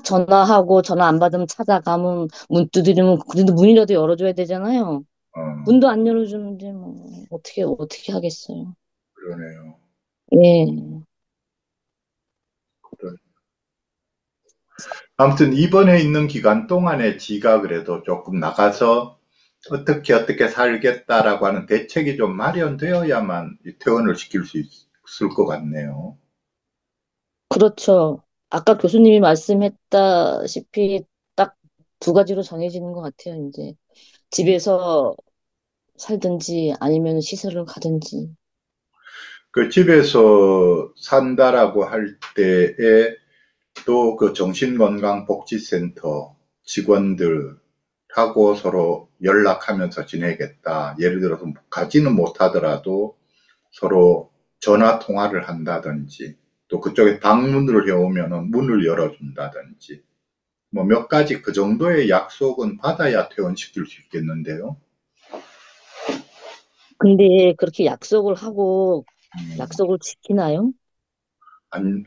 전화하고 전화 안 받으면 찾아가면 문 두드리면 그래도 문이라도 열어줘야 되잖아요. 어, 문도 안 열어주는데 뭐 어떻게 하겠어요. 그러네요. 예. 그래. 아무튼 입원해 있는 기간 동안에 지가 그래도 조금 나가서 어떻게 살겠다라고 하는 대책이 좀 마련되어야만 퇴원을 시킬 수 있을 것 같네요. 그렇죠. 아까 교수님이 말씀했다시피 딱 두 가지로 정해지는 것 같아요, 이제. 집에서 살든지 아니면 시설을 가든지. 그 집에서 산다라고 할 때에 또 그 정신건강복지센터 직원들하고 서로 연락하면서 지내겠다. 예를 들어서 가지는 못하더라도 서로 전화 통화를 한다든지 또 그쪽에 방문을 해오면은 문을 열어준다든지 뭐 몇 가지 그 정도의 약속은 받아야 퇴원시킬 수 있겠는데요. 근데 그렇게 약속을 하고 음, 약속을 지키나요?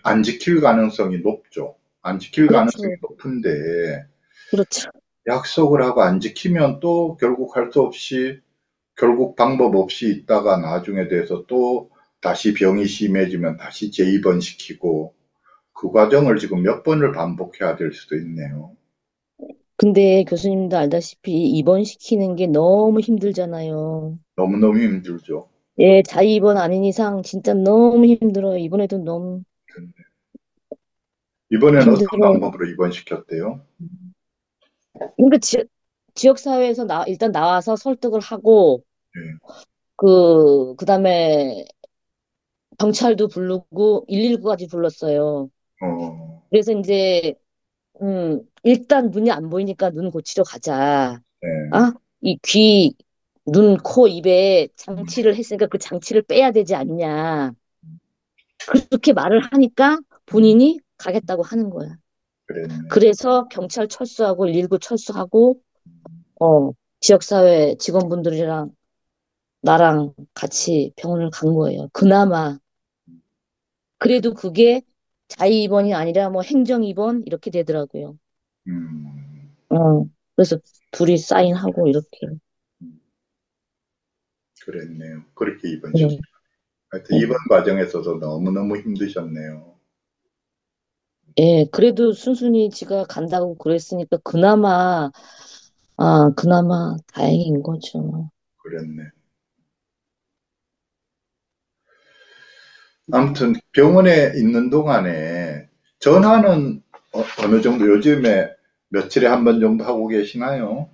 안 지킬 가능성이 높죠. 안 지킬 가능성이 그렇죠. 높은데 그렇죠. 약속을 하고 안 지키면 또 결국 할 수 없이 결국 방법 없이 있다가 나중에 돼서 또 다시 병이 심해지면 다시 재입원시키고 그 과정을 지금 몇 번을 반복해야 될 수도 있네요. 근데 교수님도 알다시피 입원시키는 게 너무 힘들잖아요. 너무너무 힘들죠. 예, 자의입원 아닌 이상 진짜 너무 힘들어요. 이번에도 너무 이번엔 어떤 힘들어요. 방법으로 입원시켰대요? 그러니까 지역사회에서 일단 나와서 설득을 하고, 네. 그다음에 경찰도 부르고 119까지 불렀어요. 어, 그래서 이제, 일단 눈이 안 보이니까 눈 고치러 가자. 네. 아, 이 눈, 코, 입에 음, 장치를 했으니까 그 장치를 빼야 되지 않냐. 그렇게 말을 하니까 음, 본인이 가겠다고 하는 거야. 그랬네. 그래서 경찰 철수하고 119 철수하고 어, 지역사회 직원분들이랑 나랑 같이 병원을 간 거예요. 그나마 그래도 그게 자의 입원이 아니라 뭐 행정 입원 이렇게 되더라고요. 음, 그래서 둘이 사인하고 이렇게. 음, 그랬네요. 그렇게 입원시키. 네, 하여튼 네. 입원 과정에서도 너무너무 힘드셨네요. 예, 그래도 순순히 지가 간다고 그랬으니까 그나마 다행인 거죠. 그랬네. 아무튼 병원에 있는 동안에 전화는 어느 정도 요즘에 며칠에 한 번 정도 하고 계시나요?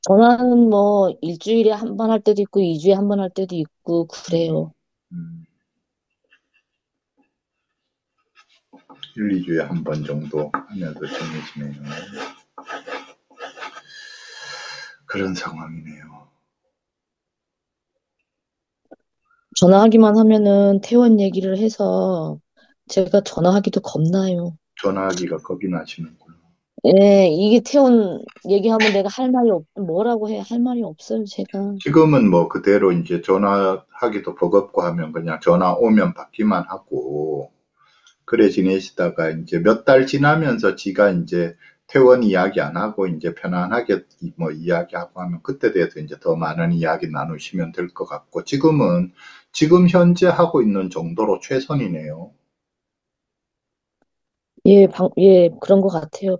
전화는 뭐 일주일에 한 번 할 때도 있고, 2주에 한 번 할 때도 있고, 음, 그래요. 음, 1, 2주에 한 번 정도 하면서 정해지네요. 그런 상황이네요. 전화하기만 하면은 퇴원 얘기를 해서 제가 전화하기도 겁나요. 전화하기가 겁이 나시는구나. 예, 이게 퇴원 얘기하면 내가 할 말이 뭐라고 해? 할 말이 없어요, 제가. 지금은 뭐 그대로 이제 전화하기도 버겁고 하면 그냥 전화 오면 받기만 하고 그래 지내시다가 이제 몇 달 지나면서 지가 이제 퇴원 이야기 안 하고 이제 편안하게 뭐 이야기하고 하면 그때 대해서 이제 더 많은 이야기 나누시면 될 것 같고 지금은 지금 현재 하고 있는 정도로 최선이네요. 예, 예, 그런 것 같아요,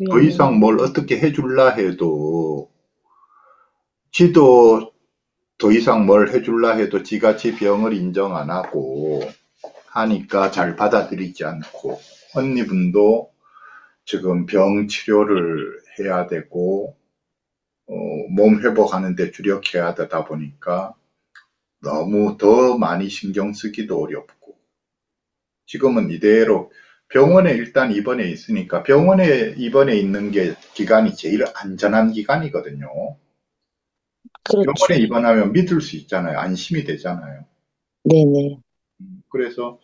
더 이상 방법이요. 뭘 어떻게 해줄라 해도 지도 더 이상 뭘 해줄라 해도 지가 지 병을 인정 안 하고 하니까 잘 받아들이지 않고 언니분도 지금 병 치료를 해야 되고 어, 몸 회복하는 데 주력해야 되다 보니까 너무 더 많이 신경 쓰기도 어렵고 지금은 이대로 병원에 일단 입원해 있으니까 병원에 입원해 있는 게 기간이 제일 안전한 기간이거든요. 병원에 그렇죠. 입원하면 믿을 수 있잖아요. 안심이 되잖아요. 네네. 그래서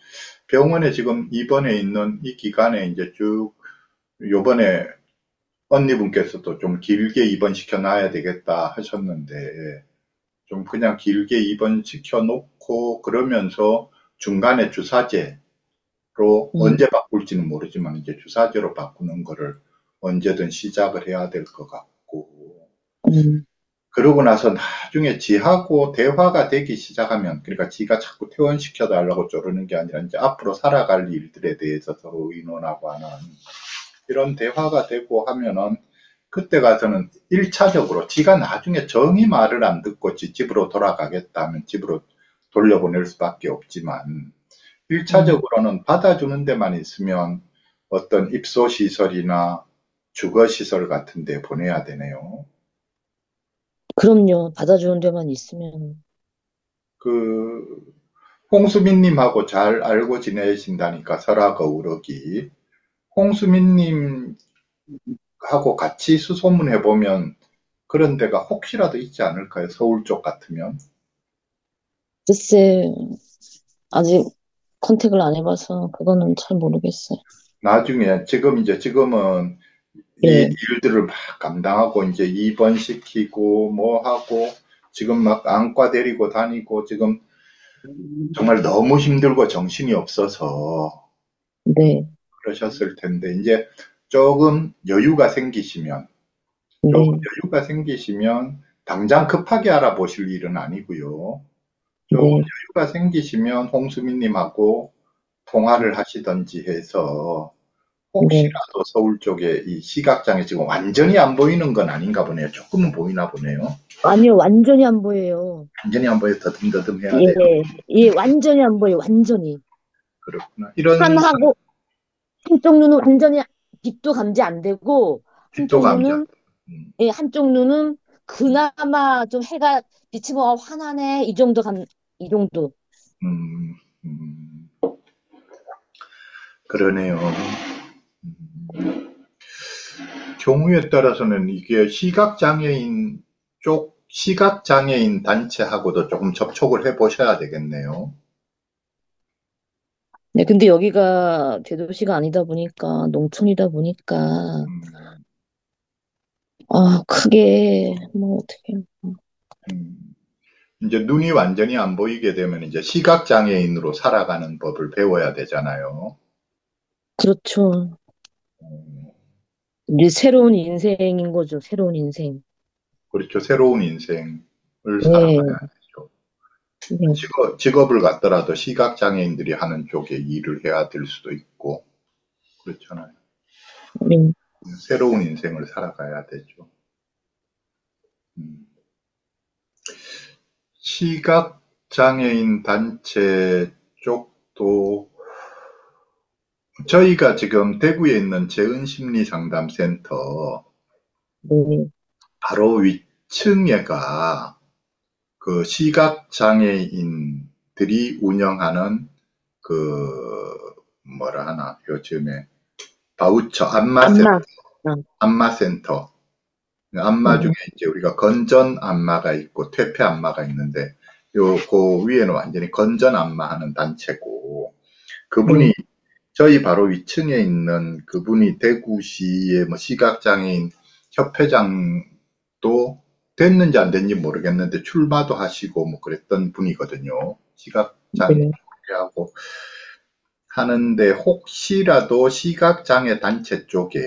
병원에 지금 입원해 있는 이 기간에 이제 쭉 요번에 언니분께서도 좀 길게 입원시켜 놔야 되겠다 하셨는데 좀 그냥 길게 입원시켜 놓고 그러면서 중간에 주사제로 음, 언제 바꿀지는 모르지만 이제 주사제로 바꾸는 거를 언제든 시작을 해야 될 것 같고 음, 그러고 나서 나중에 지하고 대화가 되기 시작하면 그러니까 지가 자꾸 퇴원시켜 달라고 쪼르는 게 아니라 이제 앞으로 살아갈 일들에 대해서 서로 의논하고 하는 이런 대화가 되고 하면은 그때 가서는 1차적으로 지가 나중에 정이 말을 안 듣고 지 집으로 돌아가겠다 하면 집으로 돌려보낼 수밖에 없지만 음. 1차적으로는 받아주는 데만 있으면 어떤 입소시설이나 주거시설 같은 데 보내야 되네요. 그럼요. 받아주는 데만 있으면. 그 홍수민님하고 잘 알고 지내신다니까 설화거우러기 홍수민님하고 같이 수소문해 보면 그런 데가 혹시라도 있지 않을까요? 서울 쪽 같으면. 글쎄, 아직 컨택을 안 해봐서 그거는 잘 모르겠어요. 나중에 지금은 이 예, 일들을 막 감당하고 이제 입원시키고 뭐 하고 지금 막 안과 데리고 다니고 지금 정말 너무 힘들고 정신이 없어서 네, 그러셨을 텐데 이제 조금 여유가 생기시면 조금 네, 여유가 생기시면 당장 급하게 알아보실 일은 아니고요. 조금 네, 여유가 생기시면 홍수민님하고 통화를 하시든지 해서 네. 혹시라도 서울 쪽에 이 시각장애 지금 완전히 안 보이는 건 아닌가 보네요. 조금은 보이나 보네요. 아니요, 완전히 안 보여요. 완전히 안 보여 더듬더듬 해야 돼요. 예, 예, 완전히 안 보여요, 완전히. 그렇구나. 이런 하나하고 한쪽 눈은 완전히 빛도 감지 안 되고, 빛도 한쪽 감지 안 눈은, 돼요. 음, 예, 한쪽 눈은 그나마 좀 해가 비치고 환하네, 이 정도. 음, 음, 그러네요. 경우에 따라서는 이게 시각장애인 단체하고도 조금 접촉을 해 보셔야 되겠네요. 네, 근데 여기가 대도시가 아니다 보니까, 농촌이다 보니까, 음, 크게, 뭐, 어떻게, 음. 이제 눈이 완전히 안 보이게 되면 이제 시각장애인으로 살아가는 법을 배워야 되잖아요. 그렇죠. 음, 이제 새로운 인생인 거죠, 새로운 인생. 그렇죠. 새로운 인생을 네, 살아가야 되죠. 네, 직업을 갖더라도 시각장애인들이 하는 쪽에 일을 해야 될 수도 있고, 그렇잖아요. 네. 새로운 인생을 살아가야 되죠. 음. 시각장애인 단체 쪽도 저희가 지금 대구에 있는 재은심리상담센터 네. 바로 위층에가 그 시각장애인들이 운영하는 그 뭐라 하나 요즘에 바우처 안마. 안마센터 안마 중에 어, 이제 우리가 건전 안마가 있고 퇴폐 안마가 있는데 그 위에는 완전히 건전 안마하는 단체고 네. 그분이 저희 바로 위층에 있는 그분이 대구시의 뭐 시각장애인 협회장도 됐는지 안 됐는지 모르겠는데 출마도 하시고 뭐 그랬던 분이거든요. 시각장애인 네. 협회하고 하는데 혹시라도 시각장애 단체 쪽에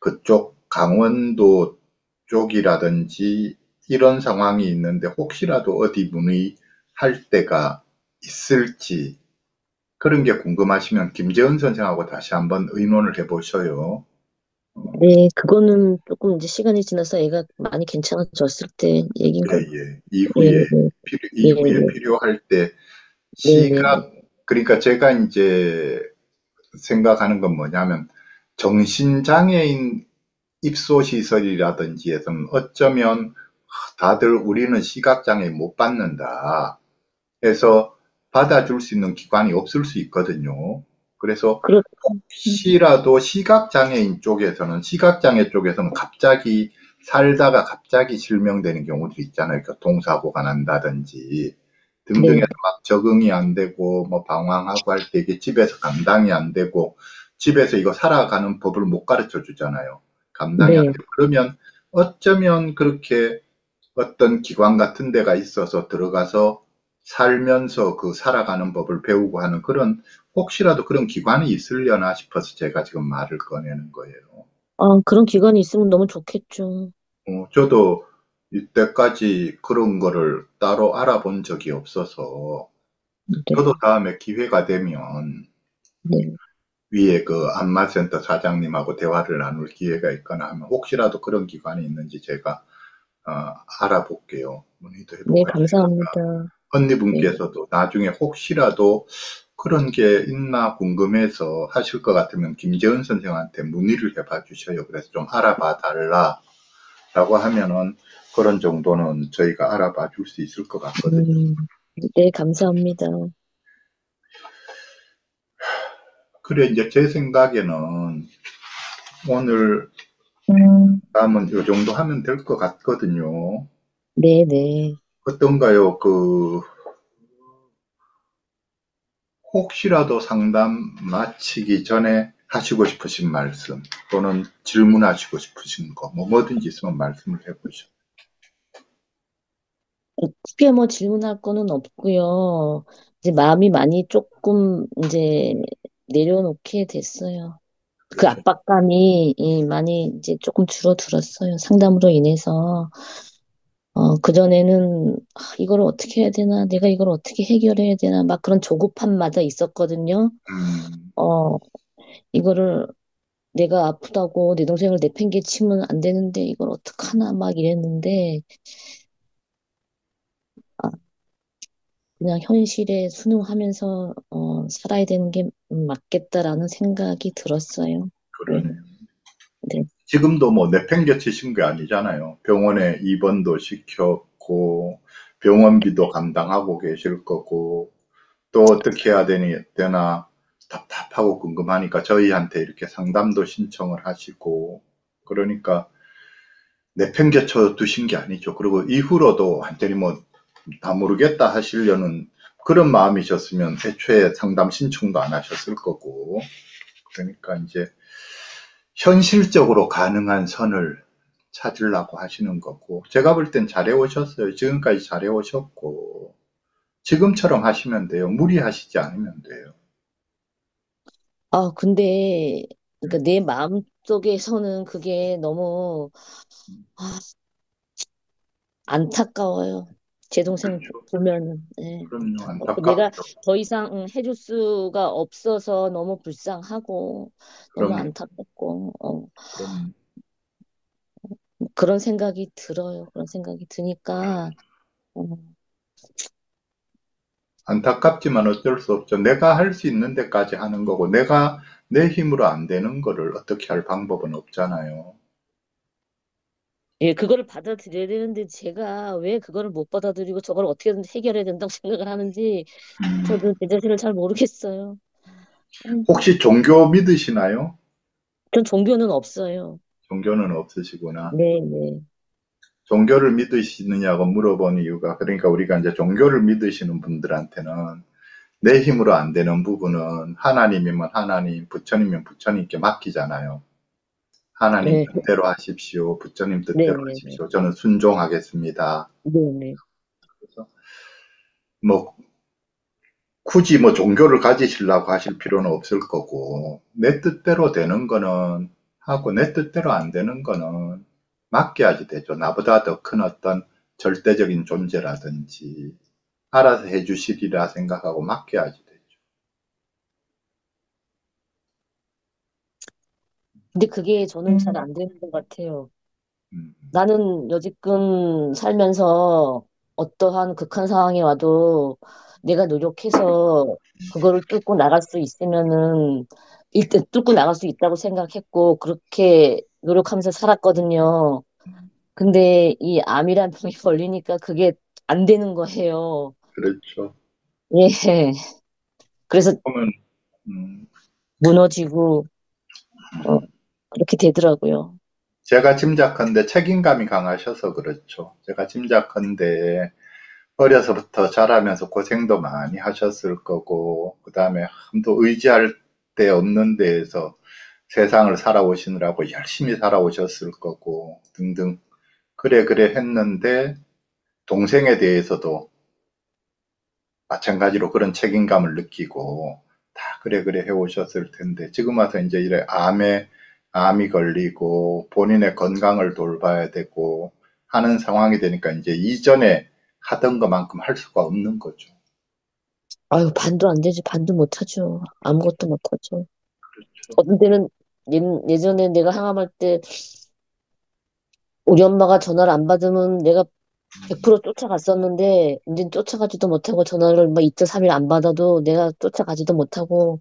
그쪽 강원도 쪽이라든지 이런 상황이 있는데 혹시라도 어디 문의할 때가 있을지 그런 게 궁금하시면 김재은 선생하고 다시 한번 의논을 해보셔요. 네, 그거는 조금 이제 시간이 지나서 애가 많이 괜찮아졌을 때 얘기인 예, 것, 예. 예, 네, 이후에 네, 필요할 때 네, 네, 네, 시각, 그러니까 제가 이제 생각하는 건 뭐냐면 정신장애인 입소시설이라든지에서는 어쩌면 다들 우리는 시각장애 못 받는다 해서 받아줄 수 있는 기관이 없을 수 있거든요. 그래서 그렇, 혹시라도 시각장애 쪽에서는 갑자기 살다가 갑자기 실명되는 경우도 있잖아요. 교통사고가 난다든지 등등해서 네, 막 적응이 안 되고 뭐 방황하고 할 때 이게 집에서 감당이 안 되고 집에서 이거 살아가는 법을 못 가르쳐 주잖아요. 감당이 안 네. 되고 그러면 어쩌면 그렇게 어떤 기관 같은 데가 있어서 들어가서 살면서 그 살아가는 법을 배우고 하는 그런 혹시라도 그런 기관이 있으려나 싶어서 제가 지금 말을 꺼내는 거예요. 그런 기관이 있으면 너무 좋겠죠. 저도 이때까지 그런 거를 따로 알아본 적이 없어서 네, 저도 다음에 기회가 되면 네, 위에 그 안마센터 사장님하고 대화를 나눌 기회가 있거나 하면 혹시라도 그런 기관이 있는지 제가 어, 알아볼게요. 문의도 네, 해보고 했으니까 감사합니다. 네, 언니분께서도 나중에 혹시라도 그런 게 있나 궁금해서 하실 것 같으면 김재은 선생한테 문의를 해봐 주셔요. 그래서 좀 알아봐 달라라고 하면은 그런 정도는 저희가 알아봐 줄 수 있을 것 같거든요. 음, 네, 감사합니다. 그래, 이제 제 생각에는 오늘 다음은 이 정도 하면 될 것 같거든요. 네, 네. 어떤가요? 혹시라도 상담 마치기 전에 하시고 싶으신 말씀 또는 질문하시고 싶으신 거, 뭐든지 있으면 말씀을 해보시죠. 크게 뭐 질문할 거는 없고요. 이제 마음이 많이 조금 이제 내려놓게 됐어요. 그 그렇죠. 압박감이 많이 이제 조금 줄어들었어요. 상담으로 인해서. 그전에는 이걸 어떻게 해야 되나, 내가 이걸 어떻게 해결해야 되나, 막 그런 조급함마다 있었거든요. 음, 어, 이거를 내가 아프다고 내 동생을 내팽개치면 안 되는데 이걸 어떡하나 막 이랬는데, 아, 그냥 현실에 순응하면서 살아야 되는 게 맞겠다라는 생각이 들었어요. 네, 그러네요. 네, 지금도 뭐 내팽개치신 게 아니잖아요. 병원에 입원도 시켰고, 병원비도 감당하고 계실 거고, 또 어떻게 해야 되나 답답하고 궁금하니까 저희한테 이렇게 상담도 신청을 하시고, 그러니까 내팽개쳐 두신 게 아니죠. 그리고 이후로도 완전히 뭐 다 모르겠다 하시려는 그런 마음이셨으면 애초에 상담 신청도 안 하셨을 거고, 그러니까 이제 현실적으로 가능한 선을 찾으려고 하시는 거고, 제가 볼 땐 잘해오셨어요. 지금까지 잘해오셨고, 지금처럼 하시면 돼요. 무리하시지 않으면 돼요. 아, 근데, 그러니까 내 마음속에서는 그게 너무, 아, 안타까워요. 제 동생 그렇죠. 보면은, 예, 그럼요. 안타깝고, 내가 안타깝죠. 더 이상 해줄 수가 없어서 너무 불쌍하고, 너무 그럼요. 안타깝고, 그럼요. 그런 생각이 들어요. 그런 생각이 드니까, 어, 안타깝지만 어쩔 수 없죠. 내가 할 수 있는 데까지 하는 거고, 내가 내 힘으로 안 되는 거를 어떻게 할 방법은 없잖아요. 예, 그거를 받아들여야 되는데, 제가 왜 그거를 못 받아들이고 저걸 어떻게든 해결해야 된다고 생각을 하는지, 저도 제 자신을 잘 모르겠어요. 음, 혹시 종교 믿으시나요? 전 종교는 없어요. 종교는 없으시구나. 네, 네. 종교를 믿으시느냐고 물어본 이유가, 그러니까 우리가 이제 종교를 믿으시는 분들한테는 내 힘으로 안 되는 부분은 하나님이면 하나님, 부처님이면 부처님께 맡기잖아요. 하나님 네, 뜻대로 하십시오. 부처님 네, 뜻대로 네, 네. 하십시오. 저는 순종하겠습니다. 네, 네. 그래서 뭐 굳이 뭐 종교를 가지시려고 하실 필요는 없을 거고, 내 뜻대로 되는 거는 하고, 내 뜻대로 안 되는 거는 맡겨야지 되죠. 나보다 더 큰 어떤 절대적인 존재라든지, 알아서 해주시리라 생각하고 맡겨야지 되죠. 근데 그게 저는 잘 안 되는 것 같아요. 음, 나는 여지껏 살면서 어떠한 극한 상황이 와도 내가 노력해서 그거를 뚫고 나갈 수 있으면은 일단 뚫고 나갈 수 있다고 생각했고 그렇게 노력하면서 살았거든요. 근데 이 암이란 병이 걸리니까 그게 안 되는 거예요. 그렇죠. 예. 그래서 그러면, 음, 무너지고 어, 그렇게 되더라고요. 제가 짐작컨대 책임감이 강하셔서 그렇죠. 제가 짐작컨대 어려서부터 자라면서 고생도 많이 하셨을 거고, 그 다음에 한도 의지할 데 없는 데에서 세상을 살아오시느라고 열심히 살아오셨을 거고, 등등. 그래, 그래 했는데, 동생에 대해서도 마찬가지로 그런 책임감을 느끼고, 다 그래, 그래 해오셨을 텐데, 지금 와서 이제 이래 암이 걸리고, 본인의 건강을 돌봐야 되고, 하는 상황이 되니까 이제 이전에 하던 것만큼 할 수가 없는 거죠. 아유, 반도 안 되지. 반도 못 하죠. 아무것도 못 하죠. 그렇죠. 어떤 때는 예전에 내가 항암할 때 우리 엄마가 전화를 안 받으면 내가 100% 쫓아갔었는데 이제 쫓아가지도 못하고 전화를 막 이틀 삼일 안 받아도 내가 쫓아가지도 못하고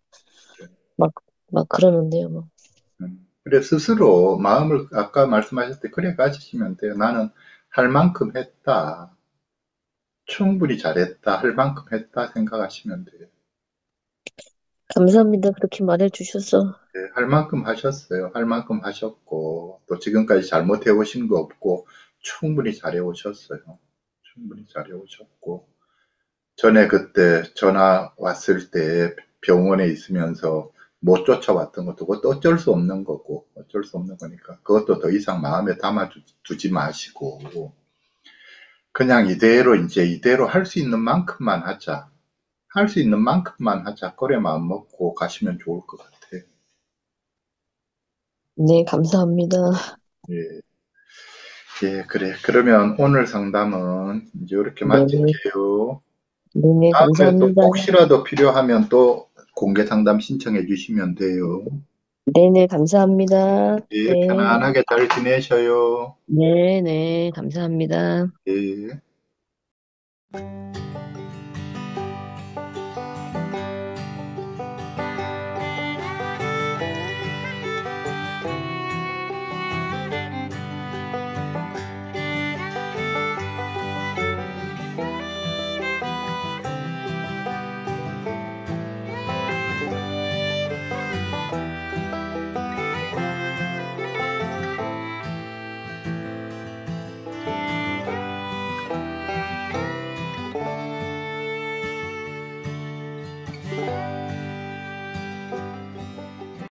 막, 막 그러는데요. 뭐. 그래, 스스로 마음을 아까 말씀하셨듯이 그래 가지시면 돼요. 나는 할 만큼 했다. 충분히 잘했다. 할 만큼 했다 생각하시면 돼요. 감사합니다. 그렇게 말해 주셔서. 네, 할 만큼 하셨어요. 할 만큼 하셨고, 또 지금까지 잘못해 오신 거 없고, 충분히 잘해 오셨어요. 충분히 잘해 오셨고, 전에 그때 전화 왔을 때 병원에 있으면서 못 쫓아왔던 것도 그것도 어쩔 수 없는 거고, 어쩔 수 없는 거니까, 그것도 더 이상 마음에 담아두지 마시고, 그냥 이대로 할 수 있는 만큼만 하자. 할 수 있는 만큼만 하자. 그래 마음 먹고 가시면 좋을 것 같아요. 네, 감사합니다. 예. 예, 그래. 그러면 오늘 상담은 이제 이렇게 네, 마칠게요. 네, 다음에 또 감사합니다. 혹시라도 필요하면 또 공개 상담 신청해 주시면 돼요. 네네, 감사합니다. 예, 네, 편안하게 잘 지내셔요. 네, 네, 감사합니다. 예.